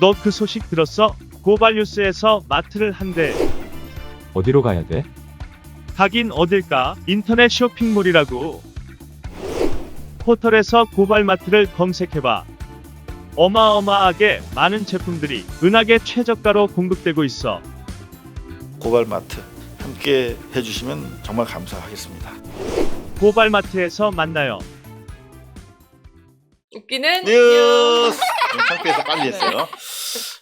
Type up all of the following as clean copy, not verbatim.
너 그 소식 들었어? 고발뉴스에서 마트를 한대. 어디로 가야 돼? 가긴 어딜까? 인터넷 쇼핑몰이라고. 포털에서 고발마트를 검색해봐. 어마어마하게 많은 제품들이 은하계 최저가로 공급되고 있어. 고발마트 함께 해주시면 정말 감사하겠습니다. 고발마트에서 만나요. 웃기는 뉴스! 창피해서 빨리 했어요.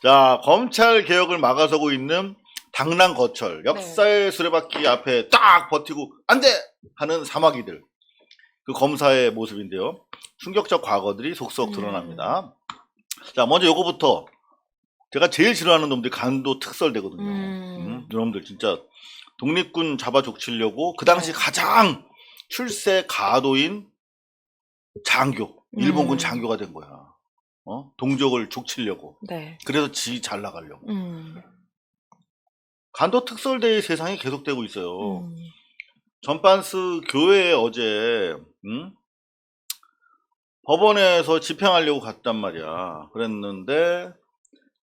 자, 검찰 개혁을 막아서고 있는 당랑거철 역사의 수레바퀴 앞에 딱 버티고 안 돼! 하는 사마귀들. 그 검사의 모습인데요. 충격적 과거들이 속속 드러납니다. 자, 먼저 요거부터 제가 제일 싫어하는 놈들이 간도 특설대거든요. 이놈들 진짜 독립군 잡아 족치려고 그 당시 가장 출세 가도인 장교, 일본군 장교가 된 거야. 동족을 족치려고. 네. 그래서 지 잘 나가려고. 간도 특설대의 세상이 계속되고 있어요. 전반스 교회에 어제 법원에서 집행하려고 갔단 말이야. 그랬는데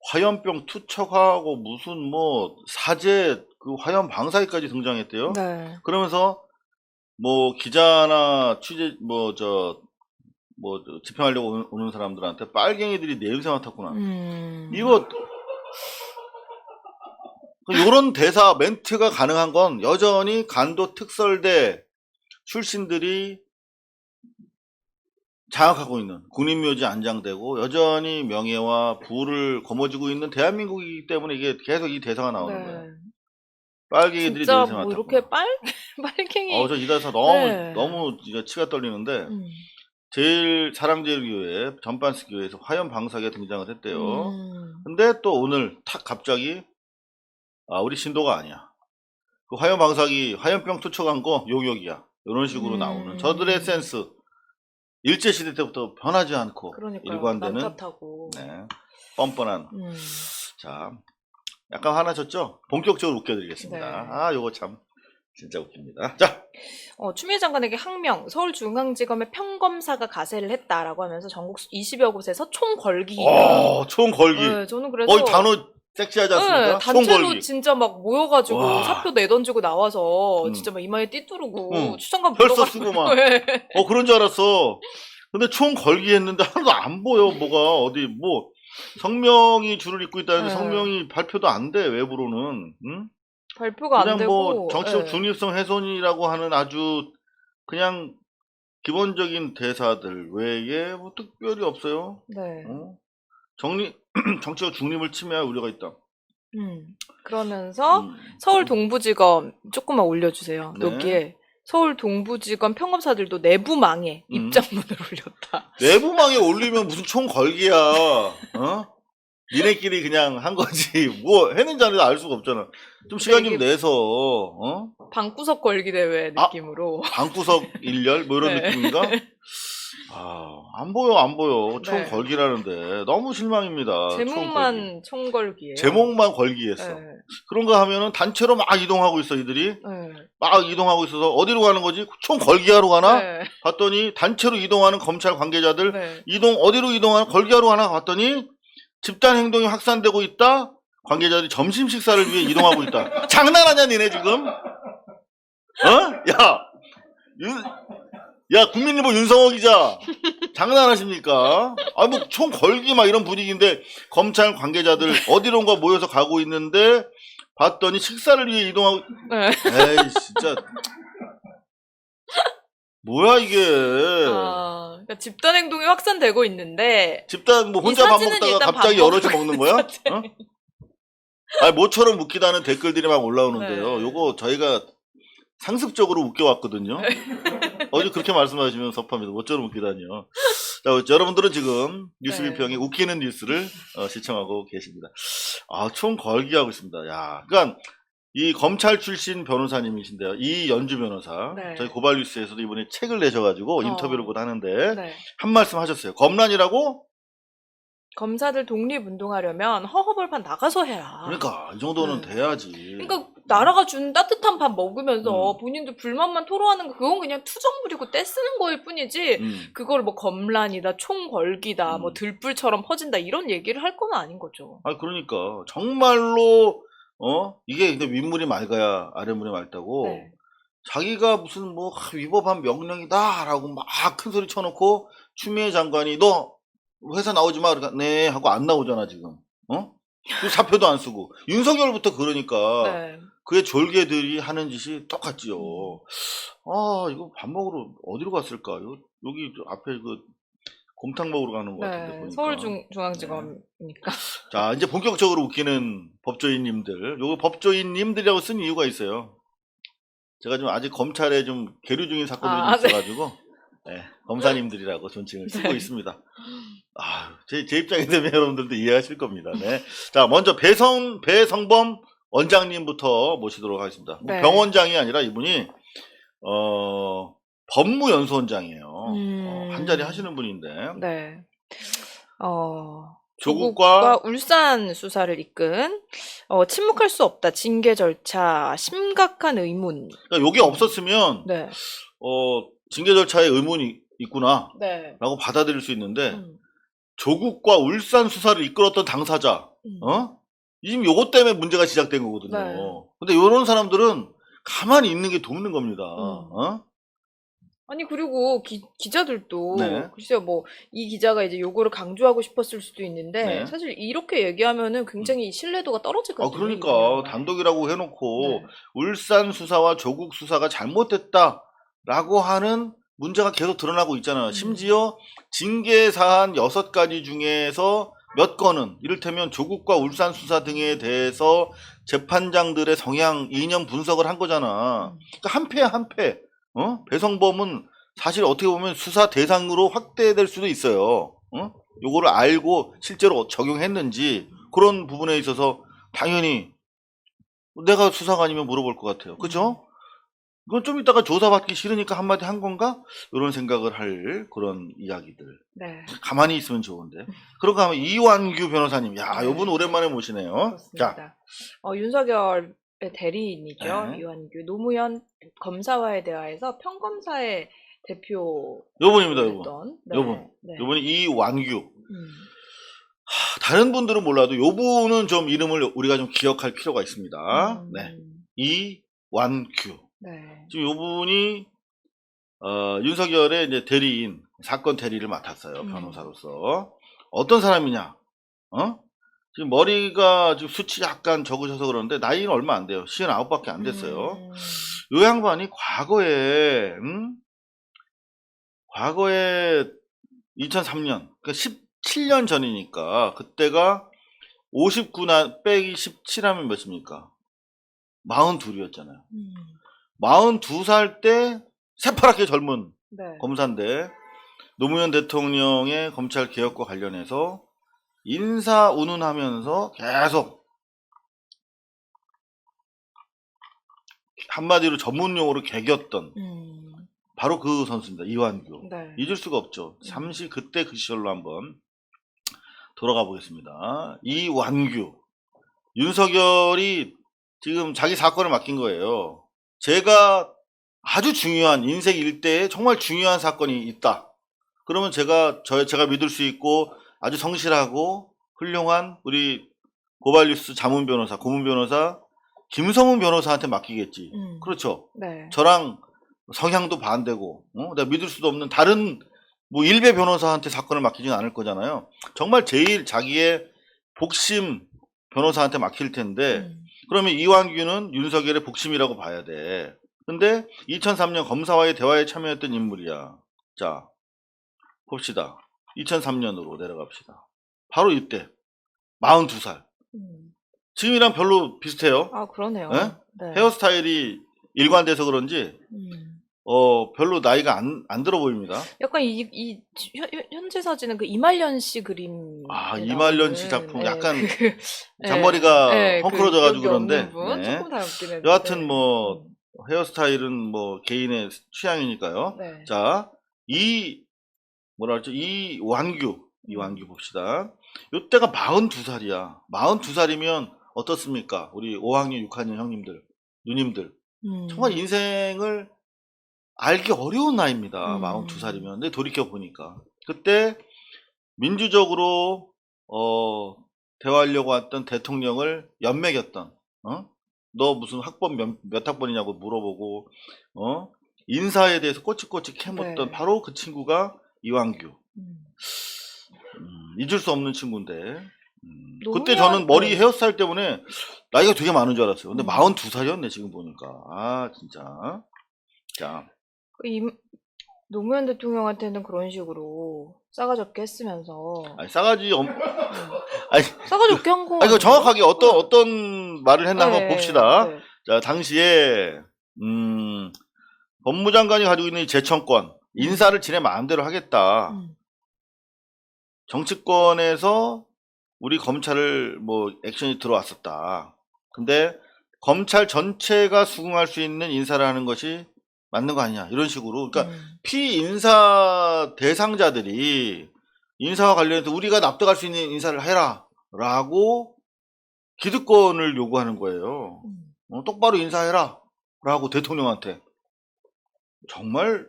화염병 투척하고 무슨 뭐 사제 그 화염 방사기까지 등장했대요. 네. 그러면서 뭐 기자나 취재 집행하려고 오는 사람들한테 빨갱이들이 냄새 맡았구나. 이거 요런 대사 멘트가 가능한 건 여전히 간도 특설대 출신들이 장악하고 있는 군인묘지 안장되고 여전히 명예와 부를 거머쥐고 있는 대한민국이기 때문에 이게 계속 이 대사가 나오는 거예요. 빨갱이들이 진짜 냄새 뭐 맡았구나. 이렇게 빨갱이. 저 이 대사 너무 네. 너무 이제 치가 떨리는데 제일 사랑제일교회 전반스 교회에서 화염 방사기가 등장을 했대요. 근데 또 오늘 탁 갑자기 우리 신도가 아니야. 그 화염 방사기 화염병 투척한 거 용역이야. 이런 식으로 나오는 저들의 센스 일제시대 때부터 변하지 않고 그러니까요. 일관되는 남 탓하고. 네, 뻔뻔한 자 약간 화나셨죠? 본격적으로 웃겨드리겠습니다. 네. 요거 참 진짜 웃깁니다. 자 추미애 장관에게 항명, 서울중앙지검의 평검사가 가세를 했다라고 하면서 전국 20여 곳에서 총 걸기. 총 걸기. 네, 저는 그래서 단어 섹시하지 않습니까? 네, 단체로 총 걸기. 진짜 막 모여가지고 와. 사표 내던지고 나와서 진짜 막 이마에 띠두르고 추천감 혈서 쓰고 막. 네. 그런 줄 알았어. 근데 총 걸기 했는데 하나도 안 보여. 뭐가 어디 뭐 성명이 줄을 잇고 있다는데 네. 성명이 발표도 안 돼. 외부로는. 응? 발표가 안 그냥 되고 뭐 정치적 네. 중립성 훼손이라고 하는 아주 그냥 기본적인 대사들 외에 뭐 특별히 없어요. 네. 정치적 중립을 침해할 우려가 있다. 그러면서 서울 동부지검 조금만 올려주세요. 네. 여기에 서울 동부지검 평검사들도 내부망에 입장문을 올렸다. 내부망에 올리면 무슨 총 걸기야. 니네끼리 그냥 한 거지. 뭐 했는지 안 했는지 알 수가 없잖아. 좀 시간 좀 내서 방구석 걸기 대회 느낌으로. 방구석 일렬 뭐 이런 네. 느낌인가? 안 보여. 총 네. 걸기라는데 너무 실망입니다. 제목만 총 걸기예요. 제목만 걸기했어. 네. 그런 거 하면은 단체로 막 이동하고 있어 이들이. 네. 막 이동하고 있어서 어디로 가는 거지? 총 걸기하러 가나? 네. 봤더니 단체로 이동하는 검찰 관계자들 네. 어디로 이동하는 걸기하러 가나 봤더니 집단 행동이 확산되고 있다. 관계자들이 점심 식사를 위해 이동하고 있다. 장난하냐 니네 지금? 야 국민일보 윤성호 기자 장난하십니까? 뭐 총 걸기 막 이런 분위기인데 검찰 관계자들 어디론가 모여서 가고 있는데 봤더니 식사를 위해 이동하고. 네. 에이 진짜 뭐야 이게. 그러니까 집단 행동이 확산되고 있는데 집단 뭐 혼자 밥 먹다가 갑자기 여럿이 먹는 거야? 모처럼 웃기다는 댓글들이 막 올라오는데요. 네. 요거 저희가 상습적으로 웃겨왔거든요. 어제 그렇게 말씀하시면 섭합니다. 모처럼 웃기다니요. 자, 여러분들은 지금 뉴스 비평에 웃기는 뉴스를 시청하고 계십니다. 총 걸기하고 있습니다. 야, 그러니까 이 검찰 출신 변호사님이신데요. 이연주 변호사. 네. 저희 고발뉴스에서도 이번에 책을 내셔가지고 인터뷰를 곧 하는데 네. 한 말씀 하셨어요. 검란이라고? 검사들 독립운동하려면 허허벌판 나가서 해라. 그러니까 이 정도는 네. 돼야지. 그러니까 나라가 준 따뜻한 밥 먹으면서 음. 본인들 불만만 토로하는 거 그건 그냥 투정 부리고 떼쓰는 거일 뿐이지 그걸 뭐 검란이다, 총 걸기다, 뭐 들불처럼 퍼진다 이런 얘기를 할 건 아닌 거죠. 아, 그러니까 정말로 이게 근데 윗물이 맑아야 아랫물이 맑다고. 네. 자기가 무슨 뭐 위법한 명령이다라고 막 큰 소리 쳐놓고 추미애 장관이 너 회사 나오지 마 그러니까 네 하고 안 나오잖아 지금. 그 사표도 안 쓰고 윤석열부터 그러니까 네. 그의 졸개들이 하는 짓이 똑같지요. 아, 이거 밥 먹으러 어디로 갔을까? 여기 앞에 그 곰탕 먹으러 가는 것 같은데 네. 보니까. 서울중앙지검이니까. 자, 이제 본격적으로 웃기는 법조인님들. 요거 법조인님들이라고 쓴 이유가 있어요. 제가 좀 아직 검찰에 좀 계류 중인 사건들이 좀 네. 있어가지고 네, 검사님들이라고 존칭을 쓰고 네. 있습니다. 아, 제 입장이 되면 여러분들도 이해하실 겁니다. 네. 자, 먼저 배성범 원장님부터 모시도록 하겠습니다. 뭐 네. 병원장이 아니라 이분이 법무연수원장이에요. 한 자리 하시는 분인데 네. 조국과 울산 수사를 이끈 침묵할 수 없다. 징계 절차 심각한 의문. 그러니까 요게 없었으면 네. 징계 절차에 의문이 있구나 네. 라고 받아들일 수 있는데 조국과 울산 수사를 이끌었던 당사자 지금 요것 때문에 문제가 시작된 거거든요. 네. 근데 요런 사람들은 가만히 있는 게 돕는 겁니다. 아니 그리고 기자들도 네. 글쎄요 뭐 이 기자가 이제 요거를 강조하고 싶었을 수도 있는데 네. 사실 이렇게 얘기하면은 굉장히 신뢰도가 떨어지거든요. 그러니까 이거는. 단독이라고 해놓고 네. 울산 수사와 조국 수사가 잘못됐다라고 하는 문제가 계속 드러나고 있잖아요. 심지어 징계 사안 6가지 중에서 몇 건은 이를테면 조국과 울산 수사 등에 대해서 재판장들의 성향 이념 분석을 한 거잖아. 그러니까 한 패야 한 패. 배성범은 사실 어떻게 보면 수사 대상으로 확대될 수도 있어요. 요거를 알고 실제로 적용했는지 그런 부분에 있어서 당연히 내가 수사관이면 물어볼 것 같아요. 그죠? 그건 좀 이따가 조사받기 싫으니까 한마디 한 건가? 이런 생각을 할 그런 이야기들. 네. 가만히 있으면 좋은데. 그런가 하면 이완규 변호사님. 야, 네. 요분 오랜만에 모시네요. 자, 그렇습니다. 윤석열의 대리인이죠. 네. 이완규 노무현 검사와의 대화에서 평검사의 대표 요분입니다, 요분. 했던 요분. 네. 요분이 이완규. 다른 분들은 몰라도 요분은 좀 이름을 우리가 좀 기억할 필요가 있습니다. 네. 이완규. 네. 지금 요분이 윤석열의 이제 대리인, 사건 대리를 맡았어요. 변호사로서. 어떤 사람이냐? 지금 머리가 지금 수치 약간 적으셔서 그러는데 나이는 얼마 안 돼요. 59밖에 안 됐어요. 요 양반이 과거에 2003년, 그러니까 17년 전이니까 그때가 59 빼기 17하면 몇입니까? 42이었잖아요. 42살 때 새파랗게 젊은 네. 검사인데 노무현 대통령의 검찰 개혁과 관련해서 인사 운운하면서 계속 한마디로 전문용어로 개겼던 바로 그 선수입니다. 이완규. 네. 잊을 수가 없죠. 잠시 그때 그 시절로 한번 돌아가 보겠습니다. 이완규. 윤석열이 지금 자기 사건을 맡긴 거예요. 제가 아주 중요한 인생 일대에 정말 중요한 사건이 있다. 그러면 제가 믿을 수 있고 아주 성실하고 훌륭한 우리 고발뉴스 자문 변호사, 고문 변호사 김성훈 변호사한테 맡기겠지. 그렇죠. 네. 저랑 성향도 반대고 내가 믿을 수도 없는 다른 뭐 일베 변호사한테 사건을 맡기지는 않을 거잖아요. 정말 제일 자기의 복심 변호사한테 맡길 텐데 그러면 이완규는 윤석열의 복심이라고 봐야 돼. 근데 2003년 검사와의 대화에 참여했던 인물이야. 자, 봅시다. 2003년으로 내려갑시다. 바로 이때 42살. 지금이랑 별로 비슷해요. 아, 그러네요. 네? 네. 헤어스타일이 일관돼서 그런지 별로 나이가 안 들어 보입니다. 약간 이 현재 사진은 그 이말년 씨 그림. 이말년 씨 작품. 네, 약간 잔머리가 네, 헝클어져가지고 그 그런데. 조금 닮긴 했는데. 여하튼 뭐 헤어스타일은 뭐 개인의 취향이니까요. 네. 자, 이완규 봅시다. 요때가 42살이야. 42살이면 어떻습니까? 우리 5학년, 6학년 형님들. 누님들 정말 인생을 알기 어려운 나이입니다. 42살이면. 근데 돌이켜 보니까 그때 민주적으로 대화하려고 했던 대통령을 연맥였던 너 무슨 학번 몇 학번이냐고 물어보고 인사에 대해서 꼬치꼬치 캐묻던 네. 바로 그 친구가 이완규. 잊을 수 없는 친구인데 그때 저는 머리 헤어스타일 때문에 나이가 되게 많은 줄 알았어요. 근데 42살이었네 지금 보니까. 아 진짜. 자. 노무현 대통령한테는 그런 식으로 싸가지 없게 했으면서 아니, 싸가지 아니, 싸가지 없게 한 거. 아니, 그 정확하게 어떤 말을 했나 한번 봅시다. 네. 자, 당시에 법무장관이 가지고 있는 이 재청권, 인사를 지네 마음대로 하겠다. 정치권에서 우리 검찰을 뭐 액션이 들어왔었다. 근데 검찰 전체가 수긍할 수 있는 인사를 하는 것이 맞는 거 아니냐 이런 식으로. 그러니까 피인사 대상자들이 인사와 관련해서 우리가 납득할 수 있는 인사를 해라 라고 기득권을 요구하는 거예요. 똑바로 인사해라 라고 대통령한테. 정말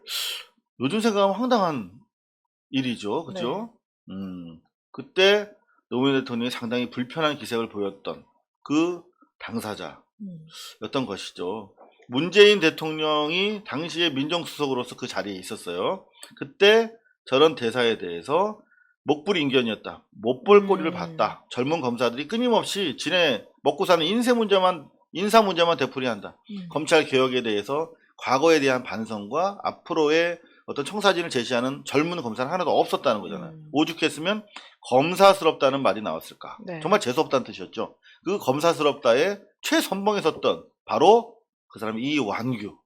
요즘 생각하면 황당한 일이죠. 그죠? 네. 그때 노무현 대통령이 상당히 불편한 기색을 보였던 그 당사자였던 것이죠. 문재인 대통령이 당시에 민정수석으로서 그 자리에 있었어요. 그때 저런 대사에 대해서 목불인견이었다. 못 볼 꼬리를 봤다. 젊은 검사들이 끊임없이 지네 먹고 사는 인사 문제만 되풀이한다. 검찰 개혁에 대해서 과거에 대한 반성과 앞으로의 어떤 청사진을 제시하는 젊은 검사는 하나도 없었다는 거잖아요. 오죽했으면 검사스럽다는 말이 나왔을까. 네. 정말 재수없다는 뜻이었죠. 그 검사스럽다의 최선봉에 섰던 바로 그 사람이 이완규.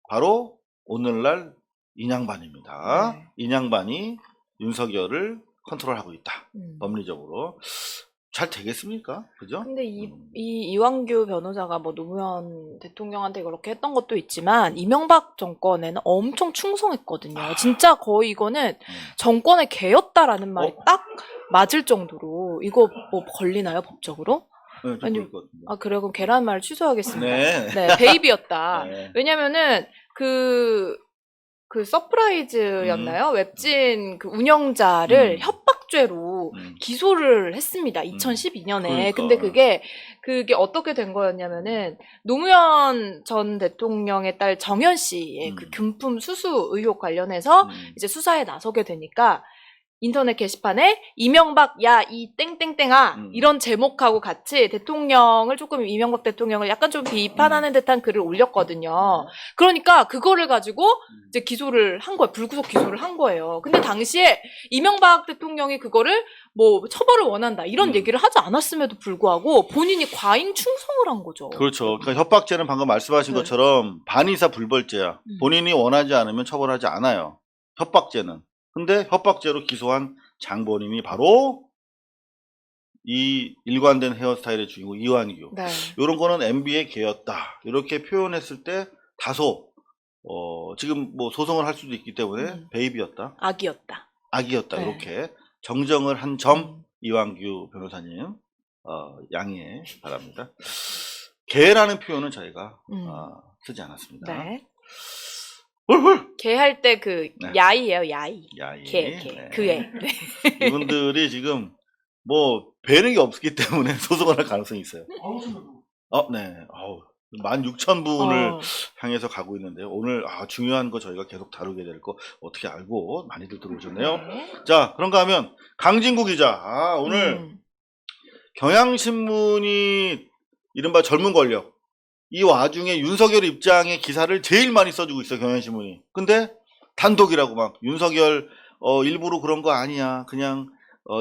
바로 오늘날 인양반입니다. 네. 인양반이 윤석열을 컨트롤하고 있다. 법리적으로. 잘 되겠습니까? 그죠? 근데 이완규 변호사가 뭐 노무현 대통령한테 그렇게 했던 것도 있지만 이명박 정권에는 엄청 충성했거든요. 진짜 거의 이거는 정권의 개였다라는 말이 딱 맞을 정도로. 이거 뭐 걸리나요, 법적으로? 네, 아니, 그래요? 그럼 계란말 취소하겠습니다. 네. 네, 베이비였다. 네. 왜냐면은 그 서프라이즈였나요? 웹진 그 운영자를 협박죄로 기소를 했습니다. 2012년에. 그러니까. 근데 그게 어떻게 된 거였냐면은 노무현 전 대통령의 딸 정연 씨의 그 금품 수수 의혹 관련해서 이제 수사에 나서게 되니까 인터넷 게시판에 이명박 야 이 땡땡땡아 이런 제목하고 같이 대통령을 조금 이명박 대통령을 약간 좀 비판하는 듯한 글을 올렸거든요. 그러니까 그거를 가지고 이제 기소를 한 거예요. 불구속 기소를 한 거예요. 근데 당시에 이명박 대통령이 그거를 뭐 처벌을 원한다 이런 얘기를 하지 않았음에도 불구하고 본인이 과잉 충성을 한 거죠. 그렇죠. 그러니까 협박죄는 방금 말씀하신 것처럼 반의사 불벌죄야. 본인이 원하지 않으면 처벌하지 않아요. 협박죄는. 근데 협박죄로 기소한 장본인이 바로 이 일관된 헤어스타일의 주인공 이완규. 네. 이런 거는 MB의 개였다. 이렇게 표현했을 때 다소 지금 뭐 소송을 할 수도 있기 때문에 베이비였다. 악이었다. 네. 이렇게 정정을 한 점 이완규 변호사님 양해 바랍니다. 개라는 표현은 저희가 쓰지 않았습니다. 네. 개할 때 야이예요, 야이. 개. 네. 그 애. 네. 이분들이 지금 뭐 배는 게 없기 때문에 소송을 할 가능성이 있어요. 네. 16,000분을 향해서 가고 있는데요. 오늘 중요한 거 저희가 계속 다루게 될 거 어떻게 알고 많이들 들어오셨네요. 자, 그런가 하면 강진구 기자. 오늘 경향신문이 이른바 젊은 권력. 이 와중에 윤석열 입장의 기사를 제일 많이 써주고 있어요, 경향신문이. 근데 단독이라고 막 윤석열 일부러 그런 거 아니야. 그냥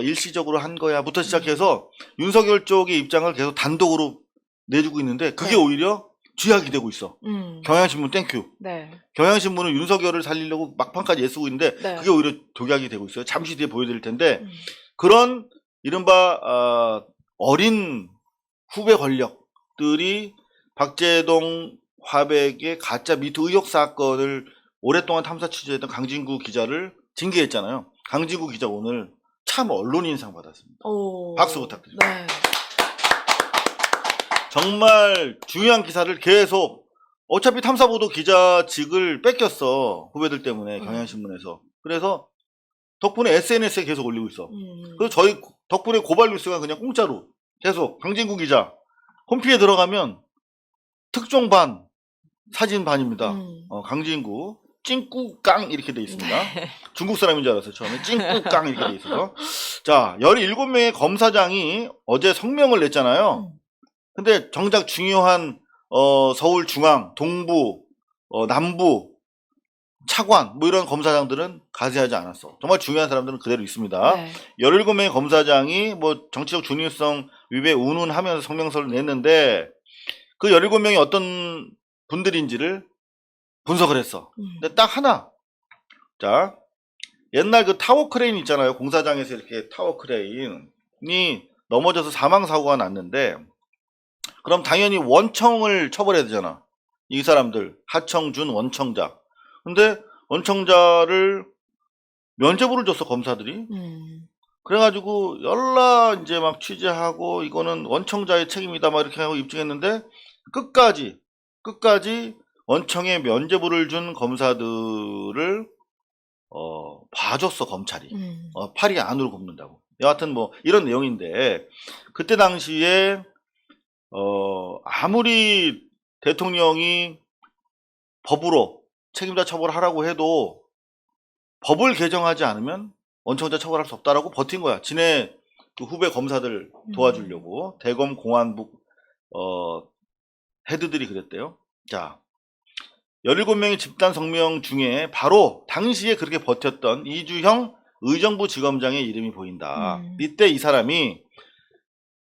일시적으로 한 거야. 부터 시작해서 윤석열 쪽의 입장을 계속 단독으로 내주고 있는데 그게 오히려 쥐약이 되고 있어. 경향신문 땡큐. 네. 경향신문은 윤석열을 살리려고 막판까지 애쓰고 있는데 그게 오히려 독약이 되고 있어요. 잠시 뒤에 보여드릴 텐데 그런 이른바 어린 후배 권력들이 박재동 화백의 가짜 미투 의혹 사건을 오랫동안 탐사 취재했던 강진구 기자를 징계했잖아요. 강진구 기자 오늘 참 언론인상 받았습니다. 박수 부탁드립니다. 네. 정말 중요한 기사를 계속 어차피 탐사보도 기자직을 뺏겼어. 후배들 때문에 경향신문에서. 그래서 덕분에 SNS에 계속 올리고 있어. 그래서 저희 덕분에 고발뉴스가 그냥 공짜로 계속 강진구 기자 홈피에 들어가면 특종반 사진반입니다. 강진구 찡꾸깡 이렇게 돼 있습니다. 중국 사람인 줄 알았어요. 처음에 찡꾸깡 이렇게 돼 있어서. 자, 17명의 검사장이 어제 성명을 냈잖아요. 근데 정작 중요한 서울중앙, 동부, 남부, 차관 뭐 이런 검사장들은 가세하지 않았어. 정말 중요한 사람들은 그대로 있습니다. 네. 17명의 검사장이 뭐 정치적 중립성 위배 운운하면서 성명서를 냈는데 그 17명이 어떤 분들인지를 분석을 했어. 근데 딱 하나. 자, 옛날 그 타워 크레인 있잖아요. 공사장에서 이렇게 타워 크레인이 넘어져서 사망 사고가 났는데 그럼 당연히 원청을 처벌해야 되잖아. 이 사람들 하청준 원청자. 근데 원청자를 면죄부를 줬어 검사들이. 그래가지고 연락 이제 막 취재하고 이거는 원청자의 책임이다 막 이렇게 하고 입증했는데 끝까지 원청에 면죄부를 준 검사들을 봐줬어 검찰이. 팔이 안으로 굽는다고. 여하튼 뭐 이런 내용인데 그때 당시에 아무리 대통령이 법으로 책임자 처벌하라고 해도 법을 개정하지 않으면 원청자 처벌할 수 없다라고 버틴 거야. 지네 그 후배 검사들 도와주려고 대검 공안부 헤드들이 그랬대요. 자, 17명의 집단 성명 중에 바로 당시에 그렇게 버텼던 이주형 의정부 지검장의 이름이 보인다. 이때 이 사람이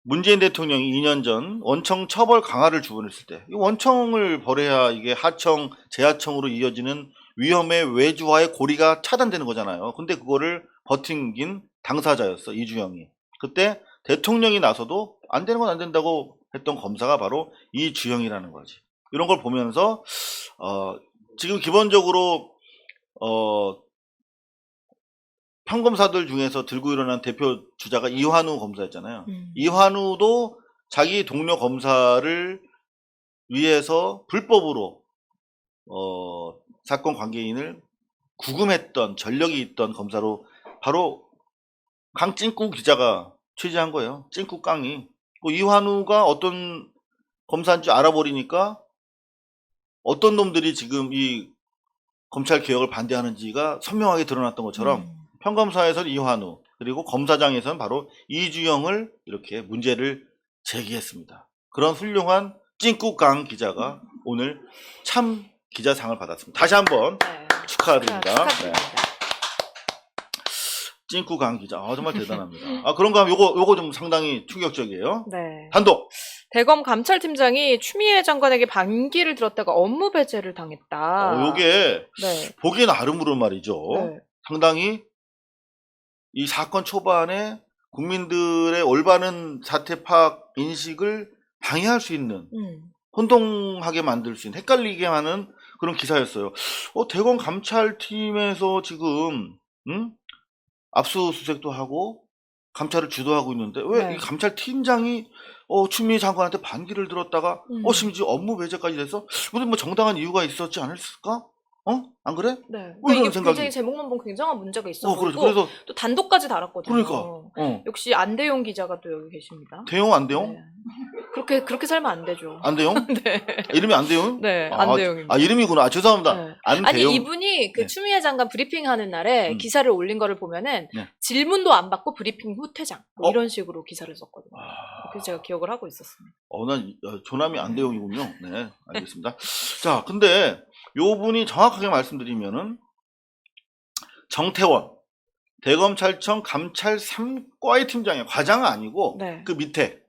문재인 대통령이 2년 전 원청 처벌 강화를 주문했을 때 이 원청을 벌여야 이게 하청, 재하청으로 이어지는 위험의 외주화의 고리가 차단되는 거잖아요. 근데 그거를 버틴긴 당사자였어. 이주형이. 그때 대통령이 나서도 안 되는 건 안 된다고 했던 검사가 바로 이주형이라는 거지. 이런 걸 보면서 지금 기본적으로 평검사들 중에서 들고 일어난 대표 주자가 이환우 검사였잖아요. 이환우도 자기 동료 검사를 위해서 불법으로 사건 관계인을 구금했던 전력이 있던 검사로 바로 강찐꾸 기자가 취재한 거예요. 찐꾸 깡이. 이환우가 어떤 검사인지 알아버리니까 어떤 놈들이 지금 이 검찰 개혁을 반대하는지가 선명하게 드러났던 것처럼 평검사에서는 이환우, 그리고 검사장에서는 바로 이주영을 이렇게 문제를 제기했습니다. 그런 훌륭한 찐꾸강 기자가 오늘 참 기자상을 받았습니다. 다시 한번 축하드립니다. 네. 찐꾸강 기자, 정말 대단합니다. 그런가 하면 요거 좀 상당히 충격적이에요. 네. 단독. 대검 감찰팀장이 추미애 장관에게 반기를 들었다가 업무 배제를 당했다. 요게 네. 보기 나름으로 말이죠. 네. 상당히 이 사건 초반에 국민들의 올바른 사태 파악 인식을 방해할 수 있는, 혼동하게 만들 수 있는, 헷갈리게 하는 그런 기사였어요. 대검 감찰팀에서 지금 압수수색도 하고 감찰을 주도하고 있는데 왜 이 감찰팀장이 추미애 장관한테 반기를 들었다가 심지어 업무 배제까지 돼서 무슨 뭐 정당한 이유가 있었지 않았을까? 안 그래? 네. 뭐 이런 이게 생각이. 굉장히 제목만 보면 굉장한 문제가 있어. 그렇죠. 그래서 또 단독까지 달았거든요. 그러니까. 역시 안대용 기자가 또 여기 계십니다. 대용 안대용? 네. 그렇게 살면 안 되죠. 안대용? 네. 이름이 안대용? 네, 안대용입니다. 이름이구나. 죄송합니다. 네. 안대용. 아니 이분이 그 네. 추미애 장관 브리핑하는 날에 기사를 올린 거를 보면은 네. 질문도 안 받고 브리핑 후 퇴장 뭐 이런 식으로 기사를 썼거든요. 그래서 제가 기억을 하고 있었습니다. 난 조남이 안대용이군요. 네, 알겠습니다. 자, 근데 요 분이 정확하게 말씀드리면은 정태원 대검찰청 감찰 3과의 팀장이야. 과장은 아니고 네. 그 밑에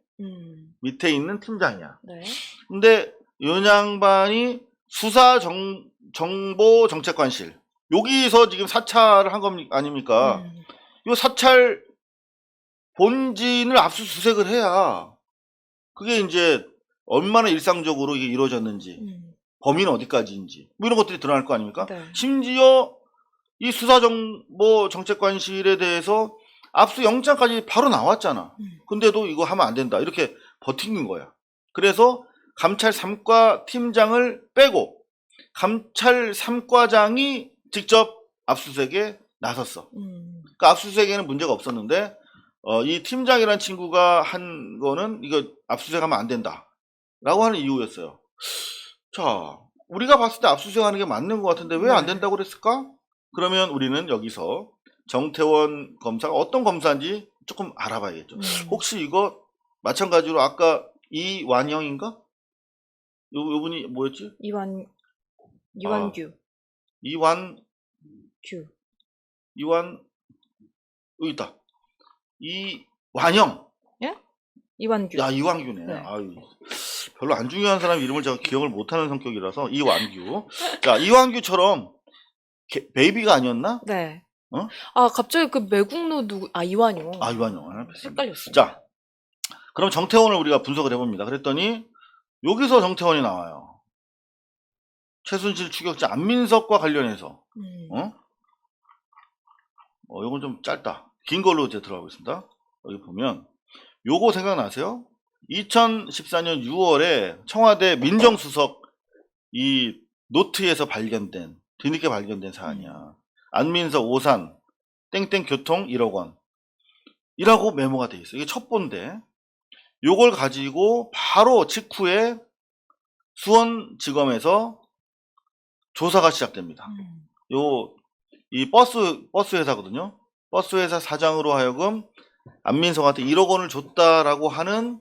있는 팀장이야. 네. 근데 요 양반이 수사정보정책관실 여기서 지금 사찰을 한 거 아닙니까? 요 사찰 본진을 압수수색을 해야 그게 이제 얼마나 일상적으로 이게 이루어졌는지 범인은 어디까지인지 뭐 이런 것들이 드러날 거 아닙니까? 네. 심지어 이 수사정보정책관실에 대해서 압수영장까지 바로 나왔잖아. 근데도 이거 하면 안 된다 이렇게 버틴 거야. 그래서 감찰 3과 팀장을 빼고 감찰 3과장이 직접 압수수색에 나섰어. 그러니까 압수수색에는 문제가 없었는데 이 팀장이란 친구가 한 거는 이거 압수수색하면 안 된다라고 하는 이유였어요. 자, 우리가 봤을 때 압수수색하는 게 맞는 것 같은데 왜 안 된다고 그랬을까? 그러면 우리는 여기서 정태원 검사가 어떤 검사인지 조금 알아봐야겠죠. 혹시 이거 마찬가지로 아까 이완영인가? 요분이 뭐였지? 이완규. 이완 규. 여기 있다. 이완영. 예? 이완규. 야, 이완규네. 네. 아유, 별로 안 중요한 사람 이름을 제가 기억을 못하는 성격이라서 이완규. 자, 이완규처럼 베이비가 아니었나? 네. 어? 아, 갑자기 그 매국노 이완용. 아, 이완용. 헷갈렸어요. 자, 그럼 정태원을 우리가 분석을 해봅니다. 그랬더니 여기서 정태원이 나와요. 최순실 추격자 안민석과 관련해서. 요건 좀 짧다. 긴 걸로 이제 들어가겠습니다. 여기 보면 요거 생각나세요? 2014년 6월에 청와대 민정수석 이 노트에서 발견된, 뒤늦게 발견된 사안이야. 안민석 오산 땡땡 교통 1억 원 이라고 메모가 돼 있어. 이게 첩보인데 요걸 가지고 바로 직후에 수원지검에서 조사가 시작됩니다. 이 버스 회사거든요. 버스 회사 사장으로 하여금 안민석한테 1억 원을 줬다라고 하는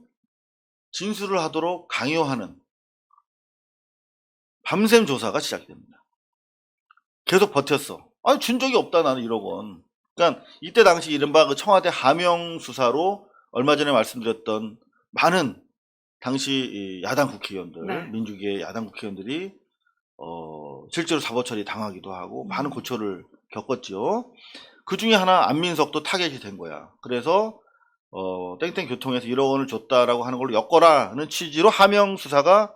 진술을 하도록 강요하는 밤샘 조사가 시작됩니다. 계속 버텼어. 아니, 준 적이 없다, 나는 1억 원. 그러니까 이때 당시 이른바 그 청와대 하명 수사로 얼마 전에 말씀드렸던 많은 당시 이 야당 국회의원들, 네. 민주계의 야당 국회의원들이 실제로 사법 처리 당하기도 하고 많은 고초를 겪었지요. 그 중에 하나 안민석도 타겟이 된 거야. 그래서 땡땡 교통에서 1억 원을 줬다라고 하는 걸로 엮어라는 취지로 하명 수사가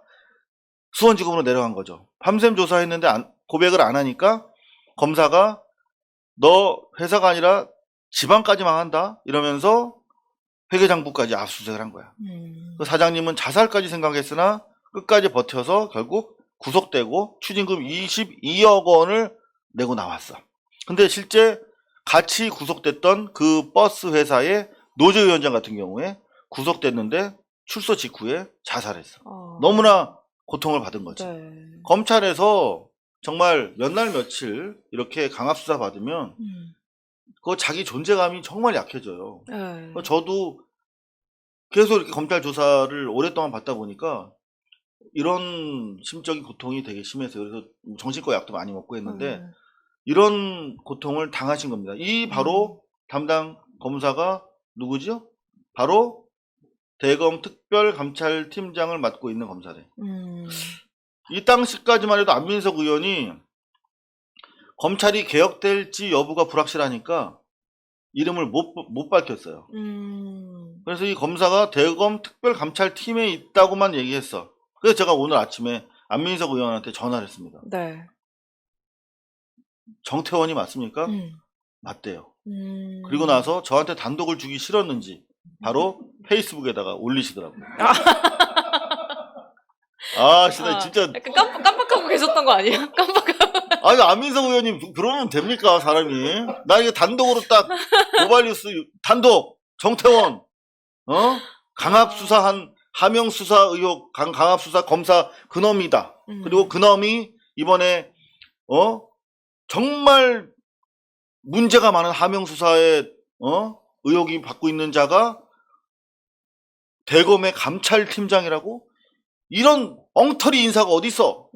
수원지검으로 내려간 거죠. 밤샘 조사했는데 고백을 안 하니까 검사가 너 회사가 아니라 지방까지 망한다 이러면서 회계장부까지 압수수색을 한 거야. 그 사장님은 자살까지 생각했으나 끝까지 버텨서 결국 구속되고 추징금 22억 원을 내고 나왔어. 근데 실제 같이 구속됐던 그 버스 회사의 노조위원장 같은 경우에 구속됐는데 출소 직후에 자살했어. 너무나 고통을 받은 거지. 네. 검찰에서 정말 몇 날 며칠 이렇게 강압수사 받으면 그 자기 존재감이 정말 약해져요. 네. 저도 계속 이렇게 검찰 조사를 오랫동안 받다 보니까 이런 심적인 고통이 되게 심했어요. 그래서 정신과 약도 많이 먹고 했는데 이런 고통을 당하신 겁니다. 이 바로 담당 검사가 누구죠? 바로 대검 특별감찰팀장을 맡고 있는 검사래. 이 당시까지만 해도 안민석 의원이 검찰이 개혁될지 여부가 불확실하니까 이름을 못 밝혔어요. 그래서 이 검사가 대검 특별감찰팀에 있다고만 얘기했어. 그래서 제가 오늘 아침에 안민석 의원한테 전화를 했습니다. 네. 정태원이 맞습니까? 맞대요. 그리고 나서 저한테 단독을 주기 싫었는지 바로 페이스북에다가 올리시더라고요. 진짜. 약간 깜빡하고 계셨던 거 아니에요? 깜빡하고. 아니, 안민석 의원님, 그러면 됩니까, 사람이? 나 이게 단독으로 딱, 고발뉴스, 단독, 정태원, 강압수사한, 하명수사 의혹, 강압수사 검사 그놈이다. 그리고 그놈이 이번에, 정말 문제가 많은 하명수사에, 의혹이 받고 있는 자가 대검의 감찰팀장이라고? 이런 엉터리 인사가 어딨어?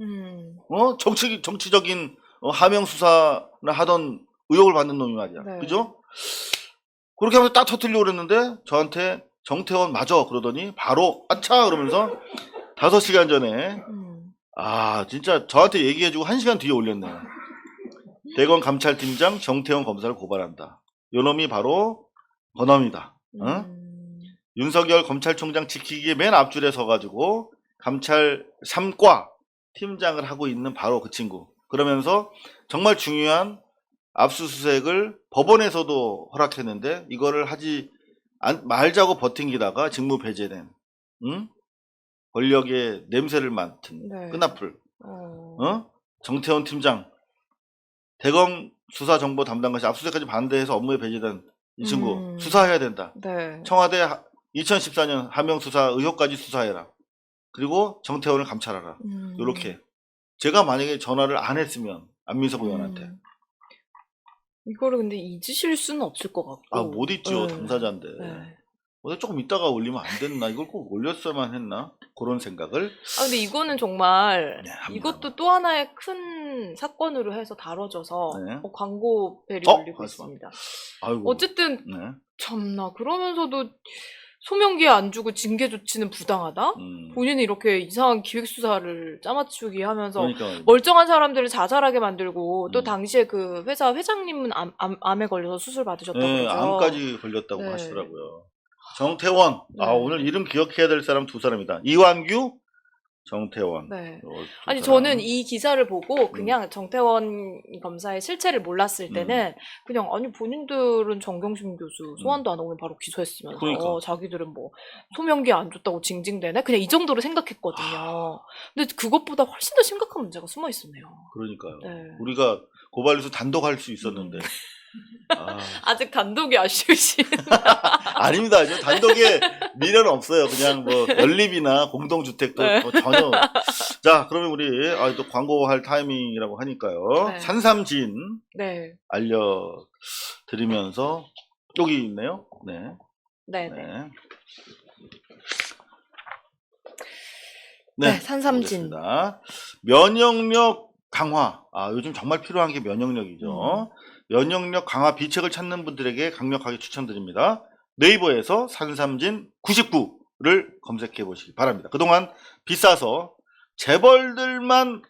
정치적인 하명 수사를 하던 의혹을 받는 놈이 말이야. 네. 그죠? 그렇게 하면서 딱 터뜨리려고 그랬는데 저한테 정태원 맞아 그러더니 바로 아차 그러면서 5시간 전에 진짜 저한테 얘기해주고 1시간 뒤에 올렸네요. 대검 감찰팀장 정태원 검사를 고발한다. 요놈이 바로 번엄이다. 윤석열 검찰총장 지키기에 맨 앞줄에 서가지고 감찰 3과 팀장을 하고 있는 바로 그 친구. 그러면서 정말 중요한 압수수색을 법원에서도 허락했는데 이거를 하지 말자고 버팅기다가 직무 배제된 권력의 냄새를 맡은 네. 끈앞을 정태원 팀장 대검 수사정보 담당관이 압수수색까지 반대해서 업무에 배제된 이 친구 수사해야 된다. 네. 청와대 2014년 하명 수사 의혹까지 수사해라. 그리고 정태원을 감찰하라. 이렇게 제가 만약에 전화를 안 했으면 안민석 의원한테 이거를 근데 잊으실 수는 없을 것 같고. 못 잊죠. 네. 당사자인데. 네. 조금 이따가 올리면 안 됐나? 이걸 꼭 올렸어야만 했나? 그런 생각을. 근데 이거는 정말 네, 합니다. 이것도 또 하나의 큰 사건으로 해서 다뤄져서 네. 광고 벨이 울리고 있습니다. 아이고. 어쨌든 네. 참나 그러면서도 소명기에 안 주고 징계 조치는 부당하다? 본인이 이렇게 이상한 기획수사를 짜맞추기 하면서 그러니까 멀쩡한 사람들을 자살하게 만들고 또 당시에 그 회사 회장님은 암에 걸려서 수술 받으셨다고 네, 그러죠. 암까지 걸렸다고 네. 하시더라고요. 정태원. 네. 오늘 이름 기억해야 될 사람 두 사람이다. 이완규, 정태원. 네. 두 아니 사람. 저는 이 기사를 보고 그냥 정태원 검사의 실체를 몰랐을 때는 그냥 아니 본인들은 정경심 교수 소환도 안 하고 바로 기소했으면서 그러니까. 자기들은 뭐 소명기 안 줬다고 징징대네 그냥 이 정도로 생각했거든요. 근데 그것보다 훨씬 더 심각한 문제가 숨어 있었네요. 그러니까요. 네. 우리가 고발뉴스 단독 할 수 있었는데. 아직 단독이 아쉬우신. 아닙니다. 이제 단독에 미련은 없어요. 그냥 뭐 연립이나 공동주택도 네. 뭐 전혀. 자, 그러면 우리 또 광고할 타이밍이라고 하니까요. 네. 산삼진 네. 알려드리면서 여기 있네요. 네. 네. 네. 네, 산삼진. 알겠습니다. 면역력 강화. 요즘 정말 필요한 게 면역력이죠. 면역력 강화 비책을 찾는 분들에게 강력하게 추천드립니다. 네이버에서 산삼진 99를 검색해 보시기 바랍니다. 그동안 비싸서 재벌들만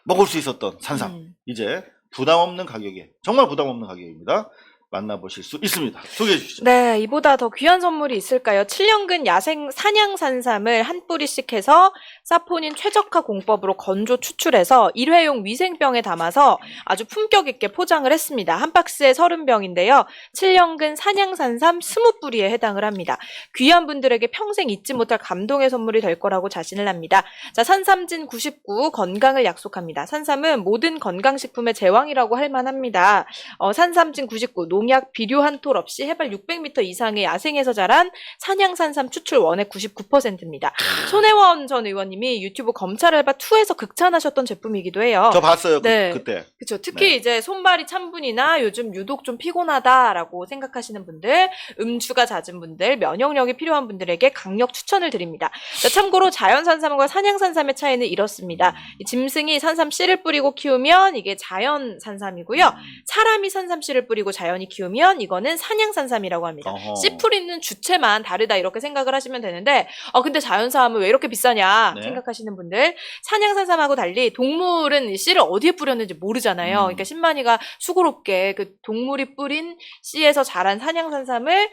먹을 수 있었던 산삼. 이제 부담 없는 가격에, 정말 부담 없는 가격입니다. 만나보실 수 있습니다. 소개해 주시죠. 네, 이보다 더 귀한 선물이 있을까요? 7년근 야생 산양 산삼을 한 뿌리씩 해서 사포닌 최적화 공법으로 건조 추출해서 일회용 위생병에 담아서 아주 품격 있게 포장을 했습니다. 한 박스에 30병인데요. 7년근 산양 산삼 20뿌리에 해당을 합니다. 귀한 분들에게 평생 잊지 못할 감동의 선물이 될 거라고 자신을 합니다. 자, 산삼진 99 건강을 약속합니다. 산삼은 모든 건강식품의 제왕이라고 할 만합니다. 산삼진 99 농약, 비료 한 톨 없이 해발 600m 이상의 야생에서 자란 산양산삼 추출 원액 99%입니다. 손혜원 전 의원님이 유튜브 검찰 알바 2에서 극찬하셨던 제품이기도 해요. 저 봤어요. 네. 그때. 그렇죠. 특히 이제 손발이 찬 분이나 요즘 유독 좀 피곤하다라고 생각하시는 분들, 음주가 잦은 분들, 면역력이 필요한 분들에게 강력 추천을 드립니다. 자, 참고로 자연산삼과 산양산삼의 차이는 이렇습니다. 이 짐승이 산삼 씨를 뿌리고 키우면 이게 자연산삼이고요. 사람이 산삼 씨를 뿌리고 자연이 키우면 이거는 산양산삼이라고 합니다. 어허. 씨 뿌리는 주체만 다르다 이렇게 생각을 하시면 되는데 근데 자연산은 왜 이렇게 비싸냐 네. 생각하시는 분들 산양산삼하고 달리 동물은 씨를 어디에 뿌렸는지 모르잖아요. 그러니까 신만이가 수고롭게 그 동물이 뿌린 씨에서 자란 산양산삼을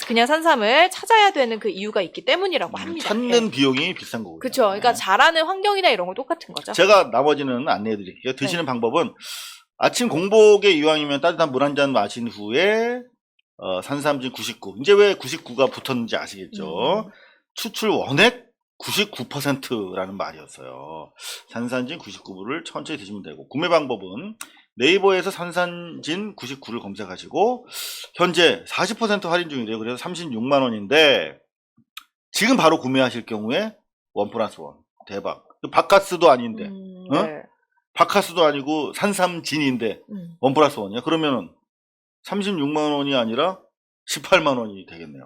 그냥 산삼을 찾아야 되는 그 이유가 있기 때문이라고 합니다. 찾는 네. 비용이 비싼 거고요. 그렇죠. 그러니까 자라는 환경이나 이런 거 똑같은 거죠. 제가 나머지는 안내해 드릴게요. 드시는 방법은 아침 공복에 이왕이면 따뜻한 물 한 잔 마신 후에 산삼진 99. 이제 왜 99가 붙었는지 아시겠죠? 추출 원액 99%라는 말이었어요. 산삼진 99부를 천천히 드시면 되고 구매 방법은 네이버에서 산삼진 99를 검색하시고 현재 40% 할인 중이래요. 그래서 36만 원인데 지금 바로 구매하실 경우에 1+1 대박. 바카스도 아닌데 네. 바카스도 아니고 산삼진인데 1+1이야. 그러면 36만 원이 아니라 18만 원이 되겠네요.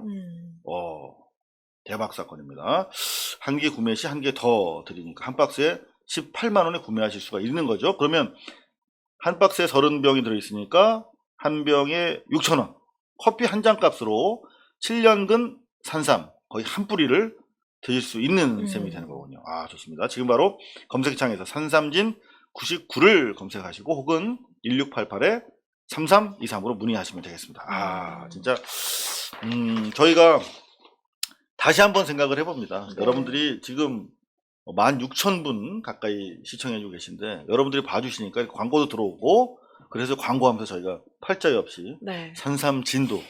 대박 사건입니다. 한 개 구매 시 한 개 더 드리니까 한 박스에 18만 원에 구매하실 수가 있는 거죠. 그러면 한 박스에 30병이 들어있으니까 한 병에 6,000원. 커피 한 잔 값으로 7년근 산삼 거의 한 뿌리를 드실 수 있는 셈이 되는 거군요. 좋습니다. 지금 바로 검색창에서 산삼진 99를 검색하시고 혹은 1688-3323으로 문의하시면 되겠습니다. 진짜 저희가 다시 한번 생각을 해봅니다. 네. 여러분들이 지금 16,000분 가까이 시청해주고 계신데 여러분들이 봐주시니까 광고도 들어오고 그래서 광고하면서 저희가 팔자에 없이 네. 산삼진도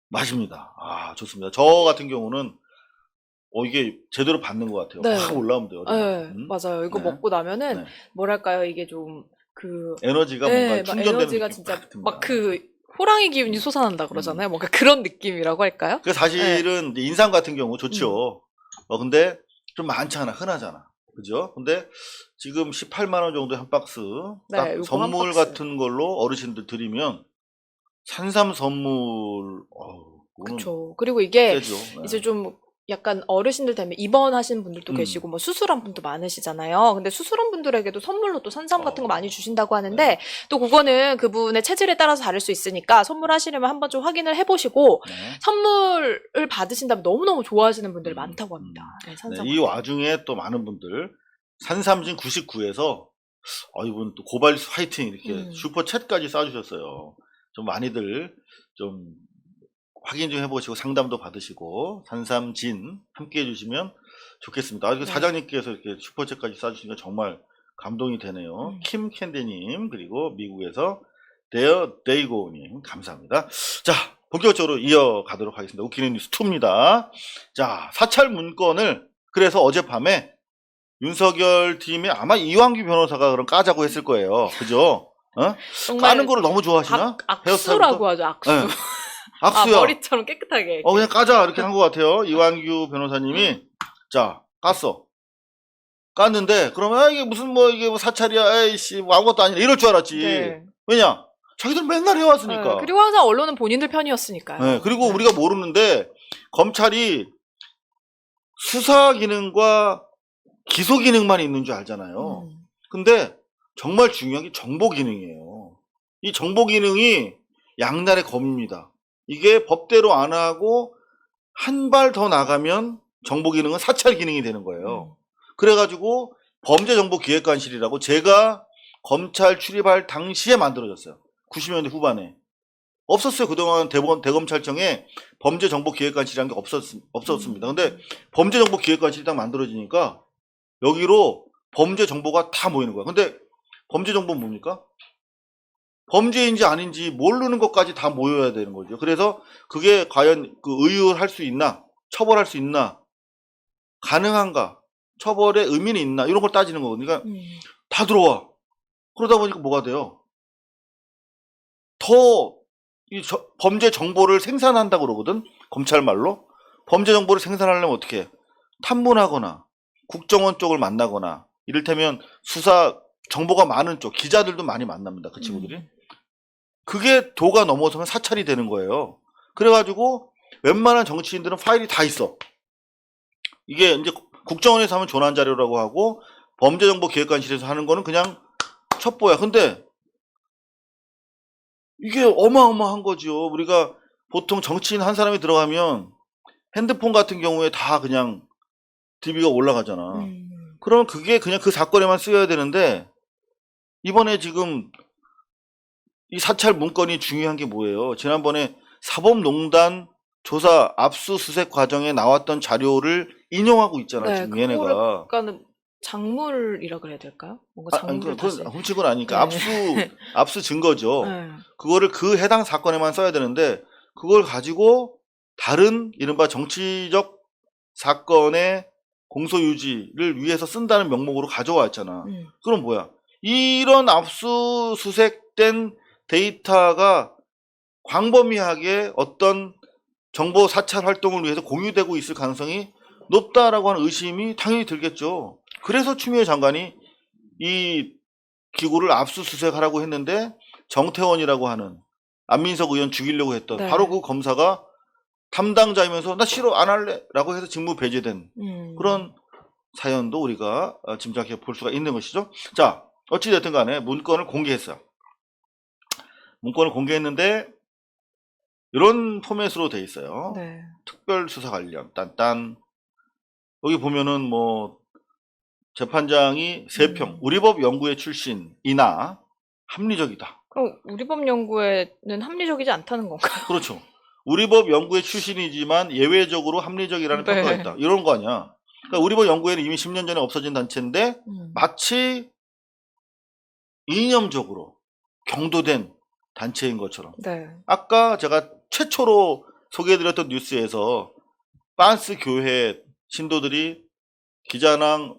마십니다. 좋습니다. 저 같은 경우는 이게 제대로 받는 것 같아요. 네. 확 올라오면 돼요. 네, 맞아요. 이거 네. 먹고 나면은 네. 뭐랄까요, 이게 좀 에너지가 네, 뭔가 막 충전되는 에너지가 느낌이 진짜 팍 듭니다. 막 그 호랑이 기운이 솟아난다 그러잖아요. 뭔가 그런 느낌이라고 할까요? 그 사실은 이제 인삼 같은 경우 좋죠. 근데 좀 많잖아, 흔하잖아, 그죠? 근데 지금 18만 원 정도 한 박스 네, 딱 요거 한 선물 박스. 같은 걸로 어르신들 드리면 산삼 선물, 그거는 그쵸. 그리고 이게 세죠. 네. 이제 좀 약간 어르신들 되면 입원하신 분들도 계시고 뭐 수술한 분도 많으시잖아요. 근데 수술한 분들에게도 선물로 또 산삼 같은 거 많이 주신다고 하는데 네. 또 그거는 그분의 체질에 따라서 다를 수 있으니까 선물하시려면 한번 좀 확인을 해보시고 네. 선물을 받으신다면 너무너무 좋아하시는 분들이 많다고 합니다. 네, 네, 산삼. 이 와중에 또 많은 분들 산삼진 99에서 이분 또 고발뉴스 화이팅 이렇게 슈퍼챗까지 쏴주셨어요. 좀 많이들 좀 확인 좀 해보시고 상담도 받으시고 산삼진 함께 해주시면 좋겠습니다. 네. 사장님께서 이렇게 슈퍼챗까지 쏴주시니까 정말 감동이 되네요. 킴캔디님 그리고 미국에서 데이고님 감사합니다. 자, 본격적으로 이어가도록 하겠습니다. 웃기는 뉴스 2입니다. 자, 사찰 문건을 그래서 어젯밤에 윤석열 팀이 아마 이완규 변호사가 그럼 까자고 했을 거예요. 그죠? 정말 까는 거를 너무 좋아하시나? 악수라고 하죠. 악수. 네. 악수야. 머리처럼 깨끗하게. 그냥 까자 이렇게 한 것 같아요. 이완규 변호사님이 자 깠어. 깠는데 그러면 이게 무슨 이게 사찰이야, 에이씨 뭐 아무것도 아니라 이럴 줄 알았지. 네. 왜냐? 자기들 맨날 해왔으니까. 네, 그리고 항상 언론은 본인들 편이었으니까요. 네, 그리고 우리가 모르는데 검찰이 수사 기능과 기소 기능만 있는 줄 알잖아요. 근데 정말 중요한 게 정보 기능이에요. 이 정보 기능이 양날의 검입니다. 이게 법대로 안 하고 한 발 더 나가면 정보 기능은 사찰 기능이 되는 거예요. 그래가지고 범죄정보기획관실이라고 제가 검찰 출입할 당시에 만들어졌어요. 90년대 후반에. 없었어요. 그동안 대검찰청에 범죄정보기획관실이라는 게 없었습니다. 근데 범죄정보기획관실이 딱 만들어지니까 여기로 범죄정보가 다 모이는 거야. 근데 범죄정보는 뭡니까? 범죄인지 아닌지 모르는 것까지 다 모여야 되는 거죠. 그래서 그게 과연 의율할 수 있나? 처벌할 수 있나? 가능한가? 처벌의 의미는 있나? 이런 걸 따지는 거거든요. 그러니까 다 들어와. 그러다 보니까 뭐가 돼요? 더 범죄 정보를 생산한다고 그러거든. 검찰 말로. 범죄 정보를 생산하려면 어떻게 해? 탐문하거나 국정원 쪽을 만나거나 이를테면 수사 정보가 많은 쪽 기자들도 많이 만납니다. 그 친구들이. 그게 도가 넘어서면 사찰이 되는 거예요. 그래가지고 웬만한 정치인들은 파일이 다 있어. 이게 이제 국정원에서 하면 조난자료라고 하고 범죄정보기획관실에서 하는 거는 그냥 첩보야. 근데 이게 어마어마한 거죠. 우리가 보통 정치인 한 사람이 들어가면 핸드폰 같은 경우에 다 그냥 DB가 올라가잖아. 그러면 그게 그냥 그 사건에만 쓰여야 되는데 이번에 지금 이 사찰 문건이 중요한 게 뭐예요? 지난번에 사법농단 조사 압수수색 과정에 나왔던 자료를 인용하고 있잖아. 네, 지금 얘네가. 그거는 작물이라 그래야 될까요? 뭔가 작물을 다시. 그건 훔친 건 아니니까 네. 압수 증거죠. 네. 그거를 그 해당 사건에만 써야 되는데 그걸 가지고 다른 이른바 정치적 사건의 공소유지를 위해서 쓴다는 명목으로 가져왔잖아. 그럼 뭐야? 이런 압수수색된 데이터가 광범위하게 어떤 정보 사찰 활동을 위해서 공유되고 있을 가능성이 높다라고 하는 의심이 당연히 들겠죠. 그래서 추미애 장관이 이 기구를 압수수색하라고 했는데 정태원이라고 하는 안민석 의원 죽이려고 했던 네. 바로 그 검사가 담당자이면서 나 싫어 안 할래 라고 해서 직무 배제된 그런 사연도 우리가 짐작해 볼 수가 있는 것이죠. 자, 어찌됐든 간에 문건을 공개했어요. 문건을 공개했는데 이런 포맷으로 돼 있어요. 네. 특별수사 관련 딴딴. 여기 보면은 뭐 재판장이 3평 우리법 연구회 출신이나 합리적이다. 그럼 우리법 연구에는 합리적이지 않다는 건가요? 그렇죠. 우리법 연구회 출신이지만 예외적으로 합리적이라는 네. 평가가 있다. 이런 거 아니야. 그러니까 우리법 연구회는 이미 10년 전에 없어진 단체인데 마치 이념적으로 경도된 단체인 것처럼. 네. 아까 제가 최초로 소개해드렸던 뉴스에서 빤스 교회 신도들이 기자랑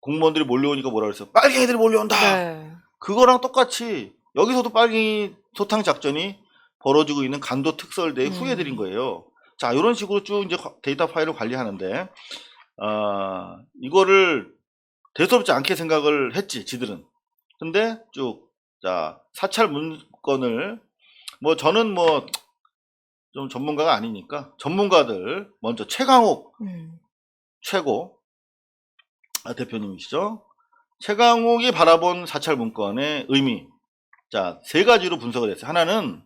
공무원들이 몰려오니까 뭐라 그랬어? 빨갱이들이 몰려온다. 네. 그거랑 똑같이 여기서도 빨갱이 소탕 작전이 벌어지고 있는 간도 특설대의 후예들인 거예요. 자, 이런 식으로 쭉 이제 데이터 파일을 관리하는데, 이거를 대수롭지 않게 생각을 했지, 지들은. 근데 쭉, 자, 사찰 문건을, 뭐, 저는 뭐, 좀 전문가가 아니니까, 전문가들, 먼저 최강욱, 최고, 대표님이시죠. 최강욱이 바라본 사찰 문건의 의미. 자, 세 가지로 분석을 했어요. 하나는,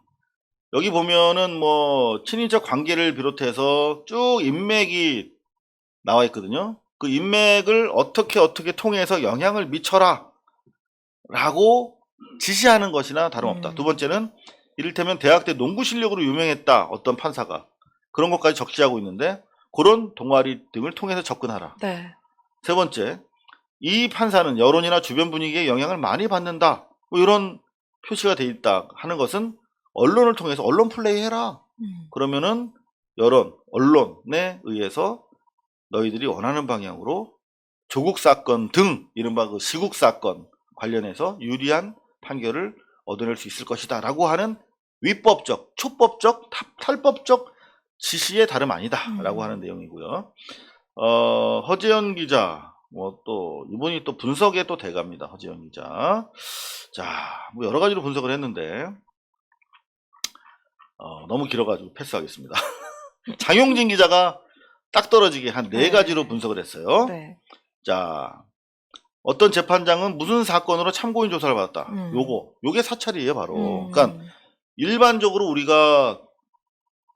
여기 보면은 뭐, 친인척 관계를 비롯해서 쭉 인맥이 나와 있거든요. 그 인맥을 어떻게 통해서 영향을 미쳐라. 라고 지시하는 것이나 다름없다. 두 번째는, 이를테면 대학 때 농구 실력으로 유명했다. 어떤 판사가. 그런 것까지 적시하고 있는데, 그런 동아리 등을 통해서 접근하라. 네. 세 번째, 이 판사는 여론이나 주변 분위기에 영향을 많이 받는다. 뭐 이런 표시가 돼 있다 하는 것은 언론을 통해서 언론 플레이 해라. 그러면은 여론, 언론에 의해서 너희들이 원하는 방향으로 조국 사건 등 이른바 그 시국 사건 관련해서 유리한 판결을 얻어낼 수 있을 것이다 라고 하는 위법적, 초법적, 탈법적 지시에 다름 아니다 라고 하는 내용이고요. 허재현 기자, 뭐 또 이분이 또 분석에 또 대갑니다. 허재현 기자. 자, 뭐 여러 가지로 분석을 했는데 너무 길어가지고 패스하겠습니다. 장용진 기자가 딱 떨어지게 한 네 가지로 분석을 했어요. 네. 자, 어떤 재판장은 무슨 사건으로 참고인 조사를 받았다. 요게 사찰이에요, 바로. 그러니까 일반적으로 우리가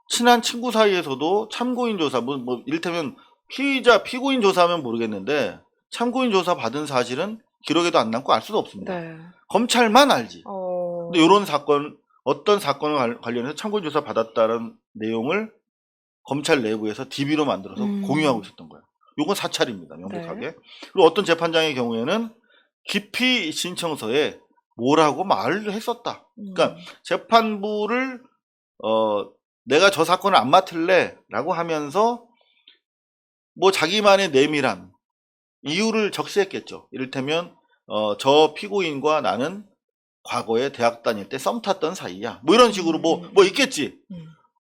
친한 친구 사이에서도 참고인 조사, 뭐 이를테면 피의자, 피고인 조사하면 모르겠는데 참고인 조사 받은 사실은 기록에도 안 남고 알 수도 없습니다. 네. 검찰만 알지. 근데 이런 사건, 어떤 사건을 관련해서 참고인 조사 받았다는 내용을 검찰 내부에서 DB로 만들어서 공유하고 있었던 거예요. 요건 사찰입니다. 명백하게. 네. 그리고 어떤 재판장의 경우에는 기피 신청서에 뭐라고 말을 했었다. 그러니까 재판부를 내가 저 사건을 안 맡을래 라고 하면서 뭐 자기만의 내밀한 이유를 적시했겠죠. 이를테면 저 피고인과 나는 과거에 대학 다닐 때 썸 탔던 사이야. 뭐 이런 식으로 뭐 있겠지.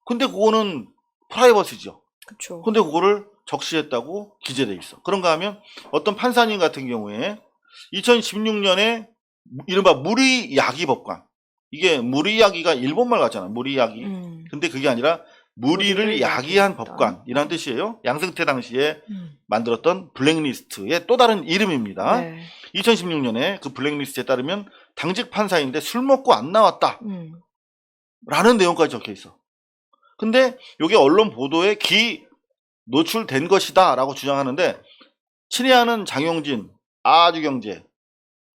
근데 그거는 프라이버시죠. 그쵸. 근데 그거를 적시했다고 기재돼 있어. 그런가 하면 어떤 판사님 같은 경우에 2016년에 이른바 무리야기 법관. 이게 무리야기가 일본말 같잖아. 무리야기. 근데 그게 아니라 무리를 야기한 법관이라는 뜻이에요. 양승태 당시에 만들었던 블랙리스트의 또 다른 이름입니다. 네. 2016년에 그 블랙리스트에 따르면 당직 판사인데 술 먹고 안 나왔다. 라는 내용까지 적혀 있어. 근데 이게 언론 보도에 노출된 것이다 라고 주장하는데 친애하는 장용진 아주경제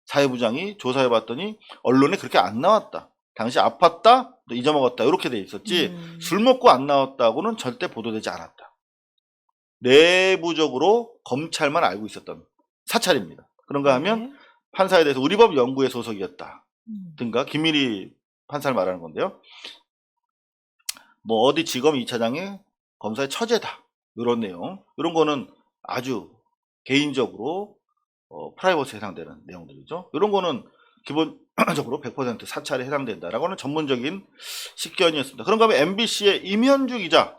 사회부장이 조사해봤더니 언론에 그렇게 안 나왔다. 당시 아팠다, 또 잊어먹었다 이렇게 돼 있었지 술 먹고 안 나왔다고는 절대 보도되지 않았다. 내부적으로 검찰만 알고 있었던 사찰입니다. 그런가 하면 판사에 대해서 우리법 연구회 소속이었다 등가 김일희 판사를 말하는 건데요. 뭐 어디 지검 2차장의 검사의 처제다 이런 내용, 이런 거는 아주 개인적으로 프라이버시에 해당되는 내용들이죠. 이런 거는 기본적으로 100% 사찰에 해당된다라고 하는 전문적인 식견이었습니다. 그런가 하면 MBC의 임현주 기자가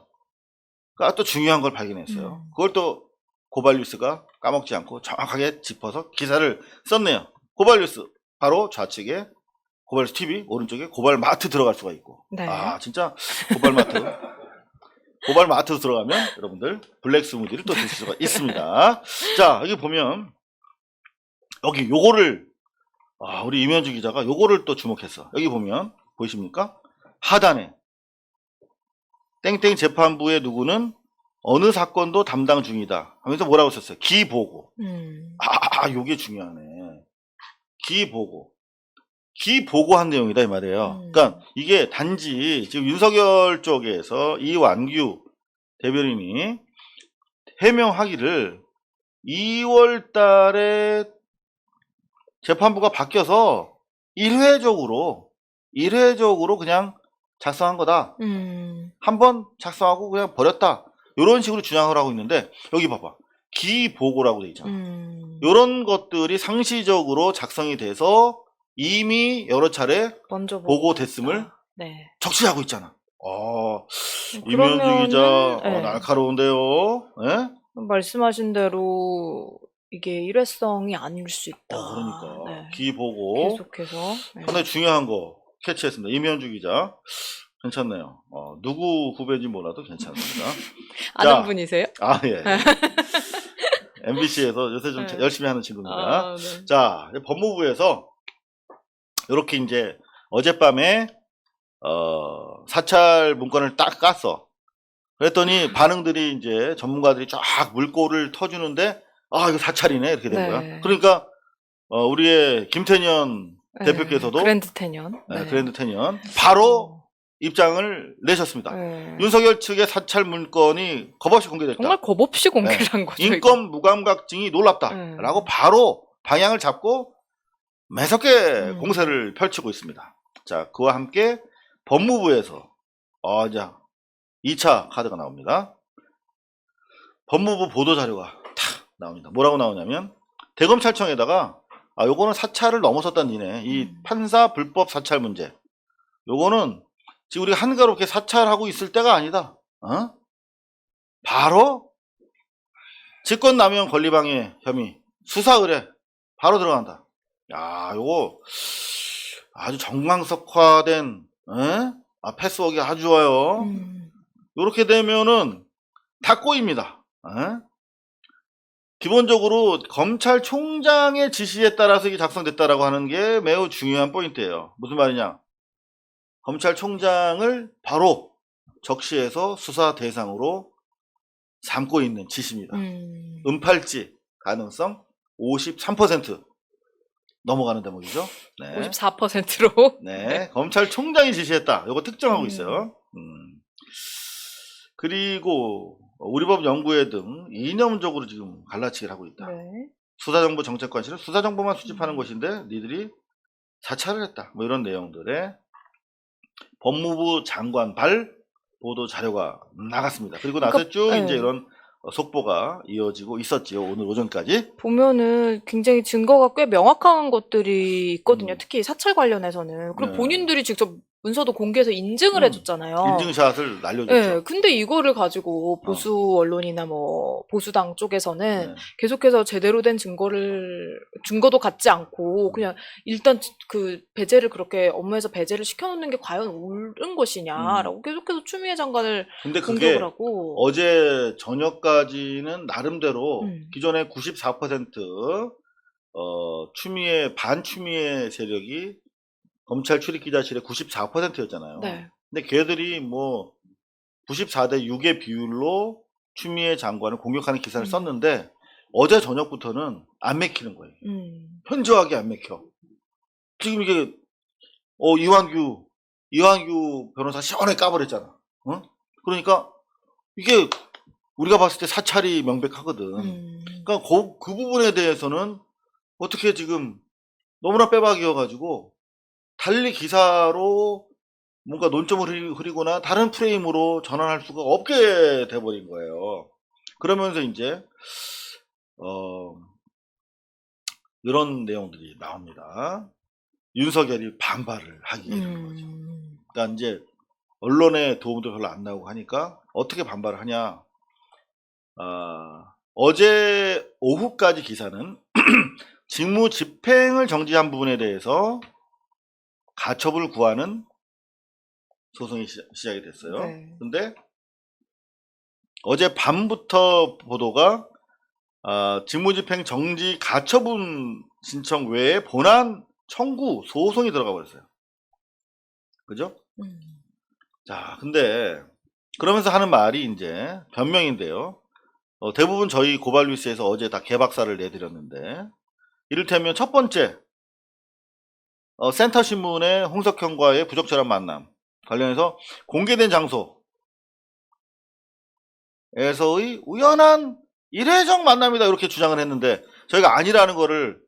또 중요한 걸 발견했어요. 그걸 또 고발뉴스가 까먹지 않고 정확하게 짚어서 기사를 썼네요. 고발뉴스 바로 좌측에 고발뉴스 TV, 오른쪽에 고발마트 들어갈 수가 있고. 네. 아 진짜 고발마트로 들어가면 여러분들 블랙 스무디를 또 드실 수가 있습니다. 자, 여기 보면 여기 요거를 우리 임현주 기자가 요거를 또 주목했어. 여기 보면 보이십니까? 하단에 땡땡 재판부의 누구는 어느 사건도 담당 중이다 하면서 뭐라고 썼어요? 기보고. 요게 중요하네. 기보고한 내용이다 이 말이에요. 그러니까 이게 단지 지금 윤석열 쪽에서 이완규 대변인이 해명하기를 2월 달에 재판부가 바뀌어서 일회적으로 그냥 작성한 거다. 한번 작성하고 그냥 버렸다. 이런 식으로 주장을 하고 있는데 여기 봐봐. 기보고라고 돼 있잖아. 이런 것들이 상시적으로 작성이 돼서 이미 여러 차례 먼저 보고됐음을 네. 적시하고 있잖아. 이면주 기자 네. 날카로운데요. 예? 말씀하신 대로 이게 일회성이 아닐 수 있다. 그러니까 네. 기보고 계속해서 네. 상당히 중요한 거 캐치했습니다. 이면주 기자 괜찮네요. 누구 후배인지 몰라도 괜찮습니다. 아는 분이세요? 예. MBC에서 요새 좀 네. 열심히 하는 친구입니다. 네. 자, 법무부에서 이렇게 이제 어젯밤에 사찰 문건을 딱 깠어. 그랬더니 반응들이 이제 전문가들이 쫙 물꼬를 터주는데 이거 사찰이네 이렇게 된 네. 거야. 그러니까 우리의 김태년 대표께서도 그랜드 태년. 그랜드 태년 바로 입장을 내셨습니다. 윤석열 측의 사찰 문건이 겁없이 공개됐다. 정말 겁없이 공개를 한 거죠. 인권 무감각증이 놀랍다라고 바로 방향을 잡고 매섭게 공세를 펼치고 있습니다. 자, 그와 함께 법무부에서 이제 2차 카드가 나옵니다. 법무부 보도자료가 탁 나옵니다. 뭐라고 나오냐면 대검찰청에다가 요거는 사찰을 넘어섰다는 니네. 이 판사 불법 사찰 문제. 요거는 지금 우리가 한가롭게 사찰하고 있을 때가 아니다. 바로 직권남용 권리방해 혐의 수사 의뢰 바로 들어간다. 야, 요거 아주 정강석화된 패스워크가 아주 좋아요. 요렇게 되면은 다 꼬입니다. 기본적으로 검찰총장의 지시에 따라서 이게 작성됐다라고 하는 게 매우 중요한 포인트예요. 무슨 말이냐? 검찰총장을 바로 적시해서 수사 대상으로 삼고 있는 지시입니다. 은팔지 가능성 53% 넘어가는 대목이죠. 네. 54%로. 네. 검찰총장이 지시했다. 이거 특정하고 있어요. 그리고 우리 법 연구회 등 이념적으로 지금 갈라치기를 하고 있다. 네. 수사정보 정책관실은 수사정보만 수집하는 곳인데 니들이 사찰을 했다. 뭐 이런 내용들의 법무부 장관 발 보도 자료가 나갔습니다. 그리고 나서 쭉 이제 이런 속보가 이어지고 있었지요. 오늘 오전까지. 보면은 굉장히 증거가 꽤 명확한 것들이 있거든요. 특히 사찰 관련해서는. 그리고 본인들이 직접 문서도 공개해서 인증을 해줬잖아요. 인증샷을 날려줬죠. 네, 근데 이거를 가지고 보수 언론이나 뭐 보수당 쪽에서는 계속해서 제대로 된 증거도 갖지 않고 그냥 일단 그 배제를 그렇게 업무에서 배제를 시켜놓는 게 과연 옳은 것이냐라고 계속해서 추미애 장관을 근데 그게 공격을 하고 어제 저녁까지는 나름대로 기존의 94% 추미애 반추미애 세력이 검찰 출입기자실의 94%였잖아요. 네. 근데 걔들이 뭐 94대 6의 비율로 추미애 장관을 공격하는 기사를 썼는데 어제 저녁부터는 안 맥히는 거예요. 현저하게 안 맥혀. 지금 이게 이완규 변호사 시원하게 까버렸잖아. 그러니까 이게 우리가 봤을 때 사찰이 명백하거든. 그러니까 그 부분에 대해서는 어떻게 지금 너무나 빼박이어가지고 달리 기사로 뭔가 논점을 흐리거나 다른 프레임으로 전환할 수가 없게 돼버린 거예요. 그러면서 이제 이런 내용들이 나옵니다. 윤석열이 반발을 하게 되는 거죠. 그러니까 이제 언론의 도움도 별로 안 나오고 하니까 어떻게 반발을 하냐. 어제 오후까지 기사는 직무 집행을 정지한 부분에 대해서 가처분을 구하는 소송이 시작이 됐어요. 근데 어제 밤부터 보도가 직무집행 정지 가처분 신청 외에 본안 청구 소송이 들어가 버렸어요. 그죠? 자, 근데 그러면서 하는 말이 이제 변명인데요. 대부분 저희 고발 뉴스에서 어제 다 개박사를 내드렸는데 이를테면 첫 번째 센터신문의 홍석현과의 부적절한 만남 관련해서 공개된 장소에서의 우연한 일회적 만남이다 이렇게 주장을 했는데 저희가 아니라는 거를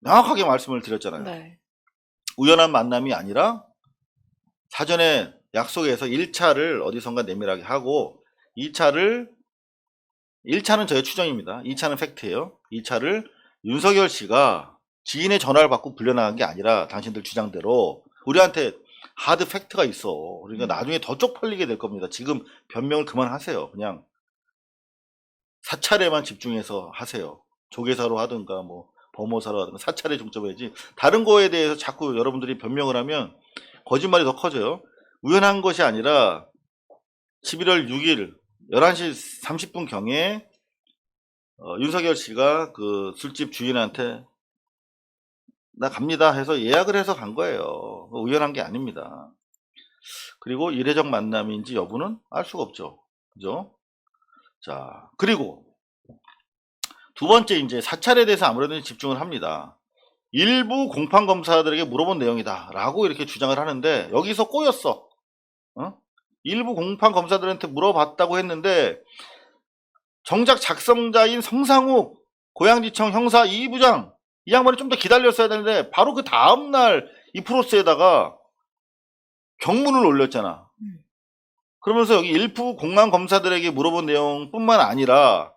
명확하게 말씀을 드렸잖아요. 네. 우연한 만남이 아니라 사전에 약속해서 1차를 어디선가 내밀하게 하고 2차를 1차는 저의 추정입니다. 2차는 팩트예요. 2차를 윤석열 씨가 지인의 전화를 받고 불려나간 게 아니라 당신들 주장대로 우리한테 하드 팩트가 있어. 그러니까 나중에 더 쪽팔리게 될 겁니다. 지금 변명을 그만하세요. 그냥 사찰에만 집중해서 하세요. 조계사로 하든가 뭐 범호사로 하든가 사찰에 중점해야지 다른 거에 대해서 자꾸 여러분들이 변명을 하면 거짓말이 더 커져요. 우연한 것이 아니라 11월 6일 11시 30분 경에 윤석열 씨가 그 술집 주인한테 나 갑니다 해서 예약을 해서 간 거예요. 우연한 게 아닙니다. 그리고 이례적 만남인지 여부는 알 수가 없죠. 그죠? 자, 그리고 두 번째 이제 사찰에 대해서 아무래도 집중을 합니다. 일부 공판 검사들에게 물어본 내용이다 라고 이렇게 주장을 하는데 여기서 꼬였어. 일부 공판 검사들한테 물어봤다고 했는데 정작 작성자인 성상욱 고양지청 형사 2부장 이 양반이 좀 더 기다렸어야 되는데 바로 그 다음날 이 프로스에다가 경문을 올렸잖아. 그러면서 여기 일부 공안 검사들에게 물어본 내용뿐만 아니라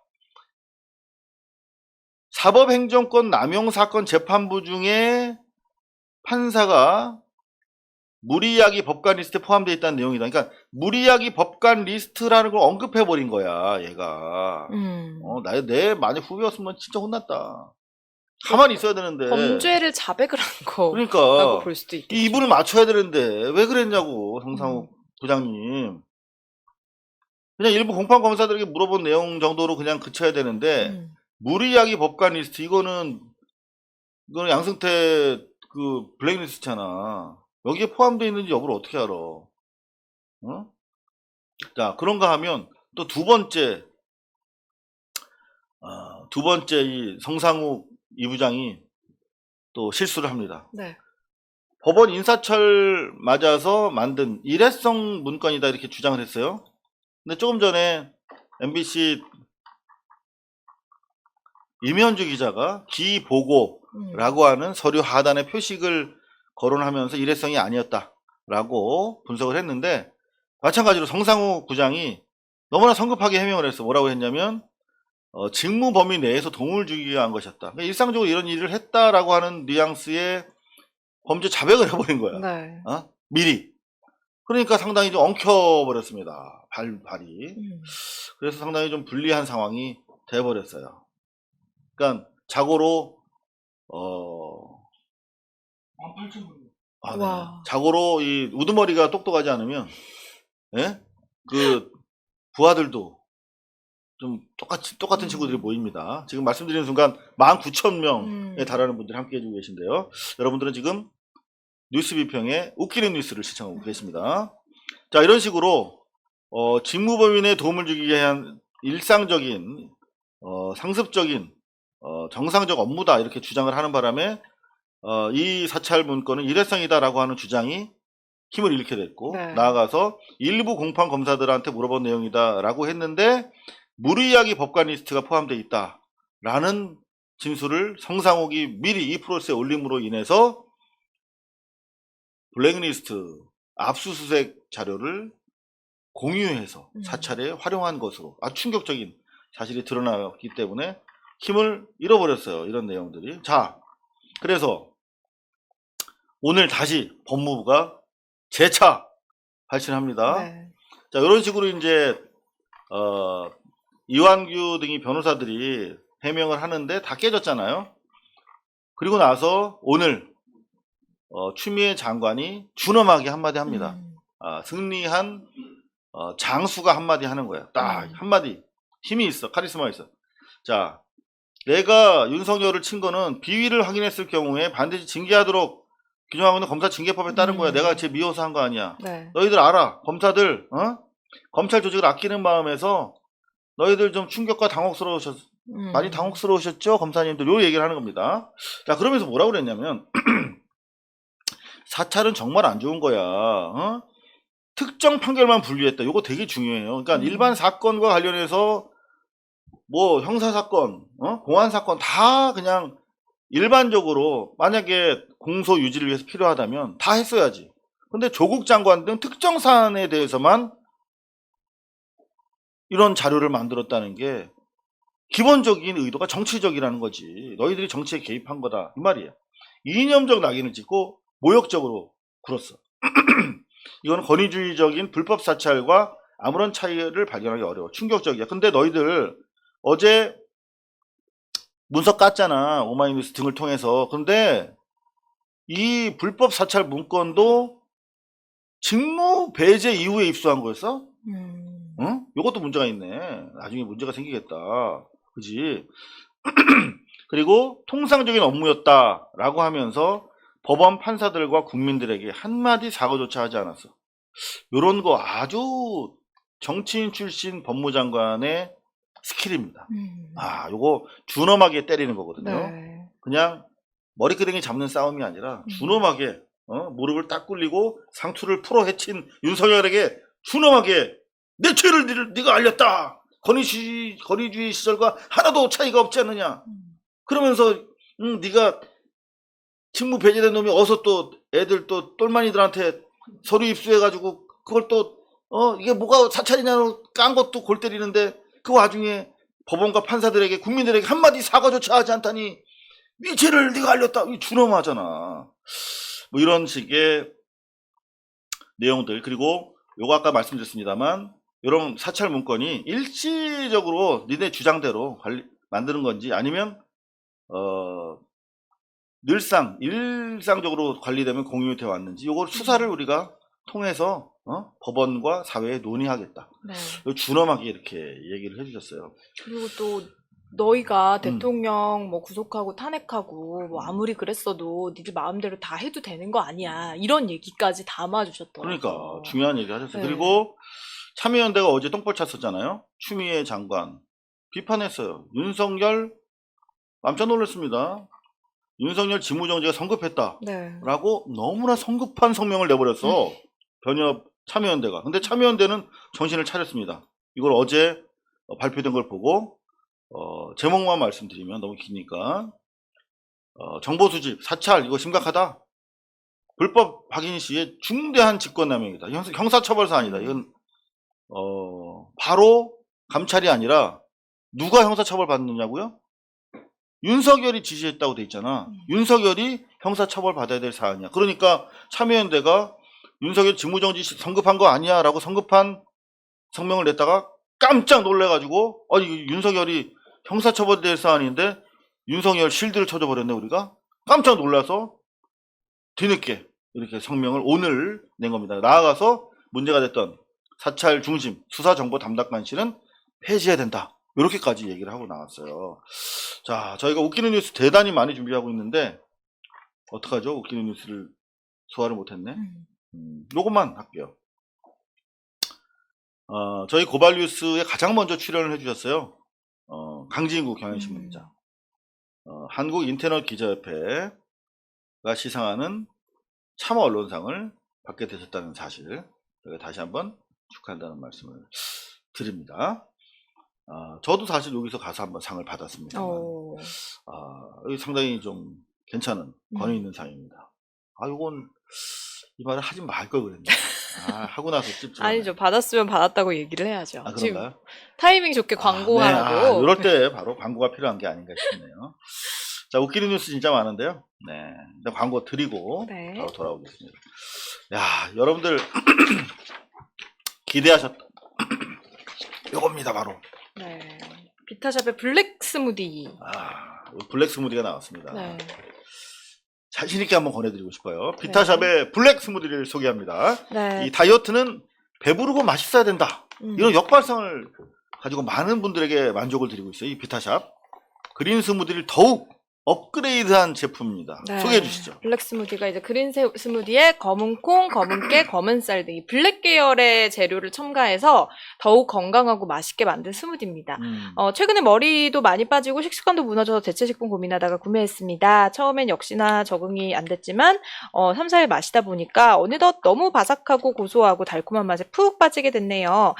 사법행정권 남용 사건 재판부 중에 판사가 무리야기 법관 리스트에 포함되어 있다는 내용이다. 그러니까 무리야기 법관 리스트라는 걸 언급해버린 거야, 얘가. 내 만약 후배였으면 진짜 혼났다. 가만히 있어야 되는데. 범죄를 자백을 한 거라고 그러니까 볼 수도 있겠죠. 이분을 맞춰야 되는데 왜 그랬냐고, 성상욱 부장님. 그냥 일부 공판 검사들에게 물어본 내용 정도로 그냥 그쳐야 되는데 무리야기 법관 리스트 이거는 양승태 그 블랙리스트잖아. 여기에 포함되어 있는지 여부를 어떻게 알아? 자, 그런가 하면 또 두 번째 이 성상욱 이 부장이 또 실수를 합니다. 네. 법원 인사철 맞아서 만든 일회성 문건이다 이렇게 주장을 했어요. 근데 조금 전에 MBC 임현주 기자가 기보고라고 하는 서류 하단에 표식을 거론하면서 일회성이 아니었다라고 분석을 했는데 마찬가지로 성상욱 부장이 너무나 성급하게 해명을 했어. 뭐라고 했냐면 직무 범위 내에서 도움을 주기 위한 것이었다. 그러니까 일상적으로 이런 일을 했다라고 하는 뉘앙스의 범죄 자백을 해버린 거야. 네. 미리. 그러니까 상당히 좀 엉켜버렸습니다. 발이. 그래서 상당히 좀 불리한 상황이 돼버렸어요. 그러니까 자고로 와. 자고로 이 우두머리가 똑똑하지 않으면 그 부하들도 좀 똑같은 친구들이 모입니다. 지금 말씀드리는 순간 19,000명에 달하는 분들이 함께 해주고 계신데요. 여러분들은 지금 뉴스 비평의 웃기는 뉴스를 시청하고 계십니다. 자, 이런 식으로 직무범인의 도움을 주기 위한 일상적인 상습적인 정상적 업무다 이렇게 주장을 하는 바람에 이 사찰 문건은 일회성이다라고 하는 주장이 힘을 잃게 됐고 네. 나아가서 일부 공판 검사들한테 물어본 내용이다라고 했는데 무리야기 법관 리스트가 포함되어 있다라는 진술을 성상욱이 미리 이 프로세스에 올림으로 인해서 블랙리스트 압수수색 자료를 공유해서 사찰에 활용한 것으로 아주 충격적인 사실이 드러났기 때문에 힘을 잃어버렸어요. 이런 내용들이. 자, 그래서 오늘 다시 법무부가 재차 발신합니다. 네. 자, 이런 식으로 이제 이완규 등이 변호사들이 해명을 하는데 다 깨졌잖아요. 그리고 나서 오늘 추미애 장관이 준엄하게 한마디 합니다. 승리한 장수가 한마디 하는 거야. 딱 한마디. 힘이 있어. 카리스마 있어. 자, 내가 윤석열을 친 거는 비위를 확인했을 경우에 반드시 징계하도록 규정하고 있는 검사 징계법에 따른 거야. 내가 쟤 미워서 한 거 아니야. 네. 너희들 알아. 검사들 검찰 조직을 아끼는 마음에서 너희들 좀 충격과 많이 당혹스러우셨죠? 검사님들. 요 얘기를 하는 겁니다. 자, 그러면서 뭐라고 그랬냐면 사찰은 정말 안 좋은 거야. 특정 판결만 분리했다. 요거 되게 중요해요. 그러니까 일반 사건과 관련해서 뭐 형사사건, 공안사건 다 그냥 일반적으로 만약에 공소 유지를 위해서 필요하다면 다 했어야지. 근데 조국 장관 등 특정 사안에 대해서만 이런 자료를 만들었다는 게 기본적인 의도가 정치적이라는 거지. 너희들이 정치에 개입한 거다 이 말이에요. 이념적 낙인을 찍고 모욕적으로 굴었어. 이건 권위주의적인 불법 사찰과 아무런 차이를 발견하기 어려워. 충격적이야. 근데 너희들 어제 문서 깠잖아. 오마이뉴스 등을 통해서. 근데 이 불법 사찰 문건도 직무 배제 이후에 입수한 거였어? 응? 요것도 문제가 있네. 나중에 문제가 생기겠다. 그지? 그리고 통상적인 업무였다라고 하면서 법원 판사들과 국민들에게 한마디 사과조차 하지 않았어. 요런 거 아주 정치인 출신 법무장관의 스킬입니다. 요거 준엄하게 때리는 거거든요. 네. 그냥 머리끄댕이 잡는 싸움이 아니라 준엄하게 무릎을 딱 꿇리고 상투를 풀어 헤친 윤석열에게 준엄하게 내 죄를 네가 알렸다. 권위주의 시절과 하나도 차이가 없지 않느냐. 그러면서 네가 직무 배제된 놈이 어서 또 애들 또 똘마니들한테 서류 입수해가지고 그걸 또 이게 뭐가 사찰이냐고 깐 것도 골 때리는데 그 와중에 법원과 판사들에게 국민들에게 한마디 사과조차 하지 않다니 이 죄를 네가 알렸다. 이 준엄하잖아. 뭐 이런 식의 내용들. 그리고 요거 아까 말씀드렸습니다만 이런 사찰 문건이 일시적으로 니네 주장대로 만드는 건지 아니면 일상적으로 관리되면 공유돼 왔는지 요걸 수사를 우리가 통해서 법원과 사회에 논의하겠다. 네. 준엄하게 이렇게 얘기를 해주셨어요. 그리고 또 너희가 대통령 뭐 구속하고 탄핵하고 뭐 아무리 그랬어도 니들 마음대로 다 해도 되는 거 아니야. 이런 얘기까지 담아주셨더라고요. 그러니까 중요한 얘기 하셨어요. 네. 그리고 참여연대가 어제 똥볼 찼었잖아요. 추미애 장관 비판했어요. 윤석열 깜짝 놀랐습니다. 윤석열 직무정지가 성급했다. 네. 라고 너무나 성급한 성명을 내버렸어. 변협 참여연대가. 근데 참여연대는 정신을 차렸습니다. 이걸 어제 발표된 걸 보고 제목만 말씀드리면 너무 기니까 정보수집, 사찰 이거 심각하다. 불법 확인 시에 중대한 직권남용이다. 형사처벌 사안이다. 이건 바로 감찰이 아니라 누가 형사처벌 받느냐고요? 윤석열이 지시했다고 돼 있잖아. 윤석열이 형사처벌 받아야 될 사안이야. 그러니까 참여연대가 윤석열 직무정지 성급한 거 아니야 라고 성급한 성명을 냈다가 깜짝 놀래가지고 윤석열이 형사처벌 될 사안인데 윤석열 실드를 쳐줘버렸네 우리가. 깜짝 놀라서 뒤늦게 이렇게 성명을 오늘 낸 겁니다. 나아가서 문제가 됐던 사찰 중심 수사정보 담당관실은 폐지해야 된다. 이렇게까지 얘기를 하고 나왔어요. 자, 저희가 웃기는 뉴스 대단히 많이 준비하고 있는데 어떡하죠? 웃기는 뉴스를 소화를 못했네. 요것만 할게요. 저희 고발 뉴스에 가장 먼저 출연을 해주셨어요. 강진구 경향신문 기자. 한국 인터넷 기자협회가 시상하는 참어 언론상을 받게 되셨다는 사실 저희가 다시 한번 축하한다는 말씀을 드립니다. 저도 사실 여기서 가서 한번 상을 받았습니다만 상당히 좀 괜찮은 권위 있는 상입니다. 요건 이 말을 하지 말 걸 그랬네. 하고 나서 찝찝하네. 아니죠. 받았으면 받았다고 얘기를 해야죠. 그런가요? 지금 타이밍 좋게 광고하라고. 네. 이럴 때 바로 광고가 필요한 게 아닌가 싶네요. 자, 웃기는 뉴스 진짜 많은데요. 네, 일단 광고 드리고 네. 바로 돌아오겠습니다. 야, 여러분들 기대하셨다. 요겁니다, 바로. 네. 비타샵의 블랙 스무디. 블랙 스무디가 나왔습니다. 네. 자신있게 한번 권해드리고 싶어요. 비타샵의 블랙 스무디를 소개합니다. 네. 이 다이어트는 배부르고 맛있어야 된다. 이런 역발상을 가지고 많은 분들에게 만족을 드리고 있어요. 이 비타샵. 그린 스무디를 더욱 업그레이드한 제품입니다. 네. 소개해 주시죠. 블랙 스무디가 이제 그린 스무디에 검은 콩, 검은 깨, 검은 쌀 등이 블랙 계열의 재료를 첨가해서 더욱 건강하고 맛있게 만든 스무디입니다. 최근에 머리도 많이 빠지고 식습관도 무너져서 대체식품 고민하다가 구매했습니다. 처음엔 역시나 적응이 안 됐지만 3, 4일 마시다 보니까 어느덧 너무 바삭하고 고소하고 달콤한 맛에 푹 빠지게 됐네요.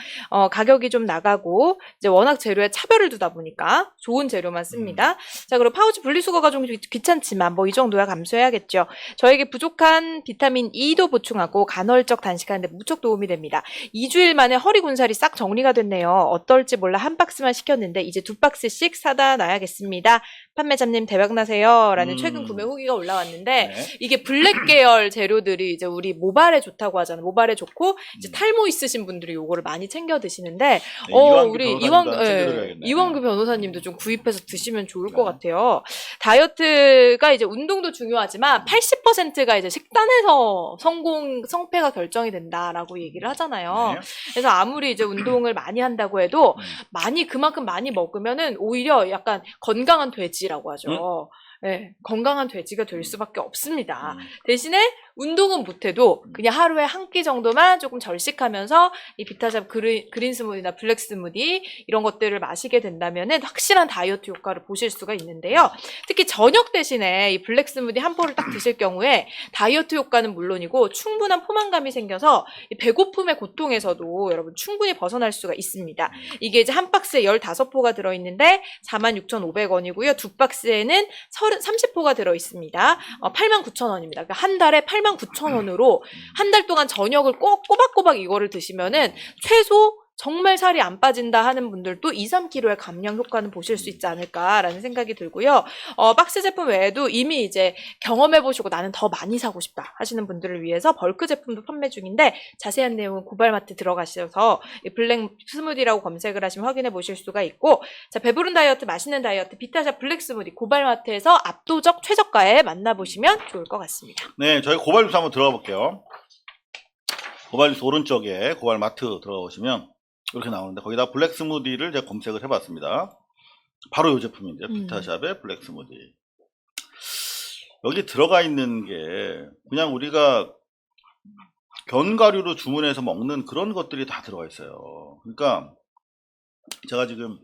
가격이 좀 나가고 이제 워낙 재료에 차별을 두다 보니까 좋은 재료만 씁니다. 자, 그리고 파우치 분리수거 거가 좀 귀찮지만 뭐 이 정도야 감수해야겠죠. 저에게 부족한 비타민 E도 보충하고 간헐적 단식하는데 무척 도움이 됩니다. 2주일 만에 허리 군살이 싹 정리가 됐네요. 어떨지 몰라 한 박스만 시켰는데 이제 2박스씩 사다 놔야겠습니다. 판매자님 대박나세요. 라는 최근 구매 후기가 올라왔는데 네. 이게 블랙 계열 재료들이 이제 우리 모발에 좋다고 하잖아요. 모발에 좋고 이제 탈모 있으신 분들이 요거를 많이 챙겨 드시는데 우리 이완규 변호사님도 좀 구입해서 드시면 좋을 것 같아요. 다이어트가 이제 운동도 중요하지만 80%가 이제 식단에서 성패가 결정이 된다라고 얘기를 하잖아요. 네. 그래서 아무리 이제 운동을 많이 한다고 해도 그만큼 많이 먹으면은 오히려 약간 건강한 돼지라고 하죠. 네, 건강한 돼지가 될 수밖에 없습니다. 대신에 운동은 못해도 그냥 하루에 한 끼 정도만 조금 절식하면서 이 비타잡 그린 스무디나 블랙 스무디 이런 것들을 마시게 된다면은 확실한 다이어트 효과를 보실 수가 있는데요. 특히 저녁 대신에 이 블랙 스무디 한 포를 딱 드실 경우에 다이어트 효과는 물론이고 충분한 포만감이 생겨서 이 배고픔의 고통에서도 여러분 충분히 벗어날 수가 있습니다. 이게 이제 한 박스에 15포가 들어있는데 46,500원이고요. 두 박스에는 30포가 들어있습니다. 89,000원입니다. 그러니까 한 달에 89,000원으로 한 달 동안 저녁을 꼭 꼬박꼬박 이거를 드시면은 최소 정말 살이 안 빠진다 하는 분들도 2-3kg의 감량 효과는 보실 수 있지 않을까라는 생각이 들고요. 박스 제품 외에도 이미 이제 경험해보시고 나는 더 많이 사고 싶다 하시는 분들을 위해서 벌크 제품도 판매 중인데 자세한 내용은 고발마트 들어가셔서 블랙 스무디라고 검색을 하시면 확인해 보실 수가 있고 자 배부른 다이어트 맛있는 다이어트 비타샵 블랙 스무디 고발마트에서 압도적 최저가에 만나보시면 좋을 것 같습니다. 네, 저희 고발뉴스 한번 들어가 볼게요. 고발뉴스 오른쪽에 고발마트 들어가 보시면 이렇게 나오는데 거기다 블랙 스무디를 제가 검색을 해봤습니다. 바로 이 제품인데요. 비타샵의 블랙 스무디. 여기 들어가 있는 게 그냥 우리가 견과류로 주문해서 먹는 그런 것들이 다 들어가 있어요. 그러니까 제가 지금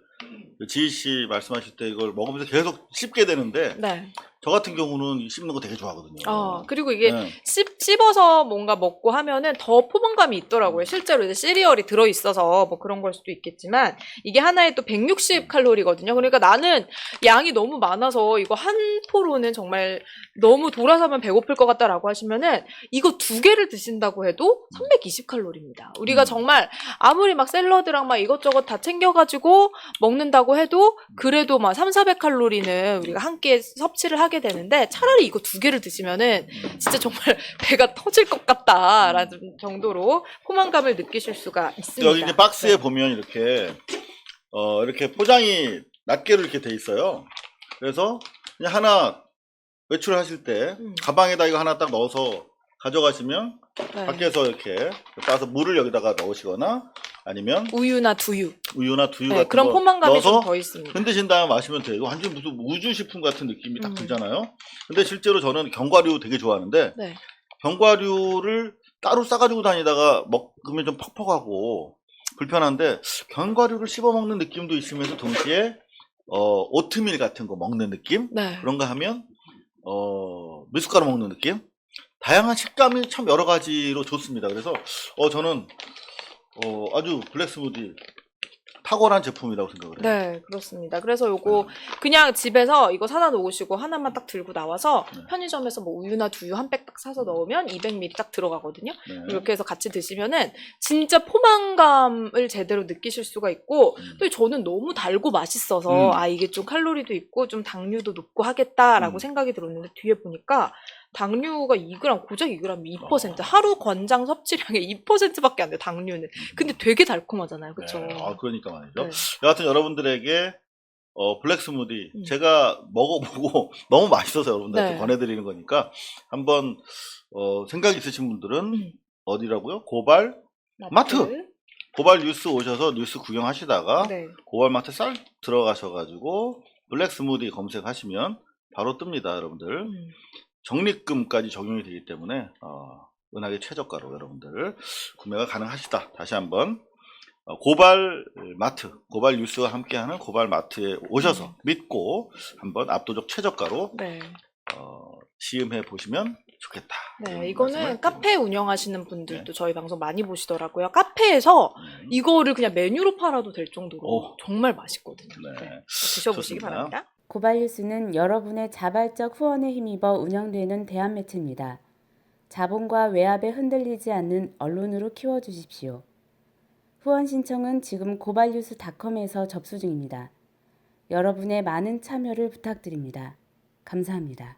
지희씨 말씀하실 때 이걸 먹으면서 계속 씹게 되는데 네. 저 같은 경우는 씹는 거 되게 좋아하거든요. 그리고 이게 네. 씹어서 뭔가 먹고 하면은 더 포만감이 있더라고요. 실제로 이제 시리얼이 들어있어서 뭐 그런 걸 수도 있겠지만 이게 하나에 또 160칼로리거든요. 그러니까 나는 양이 너무 많아서 이거 한 포로는 정말 너무 돌아서면 배고플 것 같다라고 하시면은 이거 2개를 드신다고 해도 320칼로리입니다. 우리가 정말 아무리 막 샐러드랑 막 이것저것 다 챙겨가지고 먹는다고 해도 그래도 막 300~400칼로리는 우리가 한 끼에 섭취를 하게 되는데 차라리 이거 2개를 드시면은 진짜 정말 배가 터질 것 같다라는 정도로 포만감을 느끼실 수가 있습니다. 여기 이제 박스에 네. 보면 이렇게 포장이 낱개로 이렇게 돼 있어요. 그래서 그냥 하나 외출하실 때 가방에다 이거 하나 딱 넣어서 가져가시면 네. 밖에서 이렇게 따서 물을 여기다가 넣으시거나 아니면 우유나 두유. 두유 네, 같은 그런 거 포만감이 좀 넣어서 더 있습니다. 흔드신 다음에 마시면 돼요. 이거 완전 무슨 우주식품 같은 느낌이 딱 들잖아요. 근데 실제로 저는 견과류 되게 좋아하는데 네. 견과류를 따로 싸가지고 다니다가 먹으면 좀 퍽퍽하고 불편한데 견과류를 씹어 먹는 느낌도 있으면서 동시에 오트밀 같은 거 먹는 느낌 네. 그런가 하면 미숫가루 먹는 느낌 다양한 식감이 참 여러 가지로 좋습니다. 그래서 저는 아주 블랙 스무디 탁월한 제품이라고 생각을 해요. 네, 그렇습니다. 그래서 요거 그냥 집에서 이거 사다 놓으시고 하나만 딱 들고 나와서 편의점에서 뭐 우유나 두유 한 팩 딱 사서 넣으면 200ml 딱 들어가거든요. 네. 이렇게 해서 같이 드시면은 진짜 포만감을 제대로 느끼실 수가 있고 또 저는 너무 달고 맛있어서 이게 좀 칼로리도 있고 좀 당류도 높고 하겠다라고 생각이 들었는데 뒤에 보니까 당류가 2g, 고작 2g이 2%. 하루 권장 섭취량의 2%밖에 안 돼요, 당류는. 근데 되게 달콤하잖아요, 그쵸? 네. 그러니까 말이죠. 네. 여하튼 여러분들에게 블랙 스무디 제가 먹어보고 너무 맛있어서 여러분들한테 네. 권해드리는 거니까 한번 생각 있으신 분들은 어디라고요? 고발 마트. 고발 뉴스 오셔서 뉴스 구경하시다가 네. 고발 마트 쌀 들어가셔가지고 블랙 스무디 검색하시면 바로 뜹니다, 여러분들. 적립금까지 적용이 되기 때문에 은하계 최저가로 여러분들 구매가 가능하시다. 다시 한번 고발 마트, 고발 뉴스와 함께하는 고발 마트에 오셔서 믿고 한번 압도적 최저가로 네. 시음해 보시면 좋겠다. 네, 이거는 카페 운영하시는 분들도 저희 방송 많이 보시더라고요. 카페에서 이거를 그냥 메뉴로 팔아도 될 정도로 정말 맛있거든요. 네. 네. 드셔보시기 좋습니다. 바랍니다. 고발뉴스는 여러분의 자발적 후원에 힘입어 운영되는 대한매체입니다. 자본과 외압에 흔들리지 않는 언론으로 키워주십시오. 후원 신청은 지금 고발뉴스닷컴에서 접수 중입니다. 여러분의 많은 참여를 부탁드립니다. 감사합니다.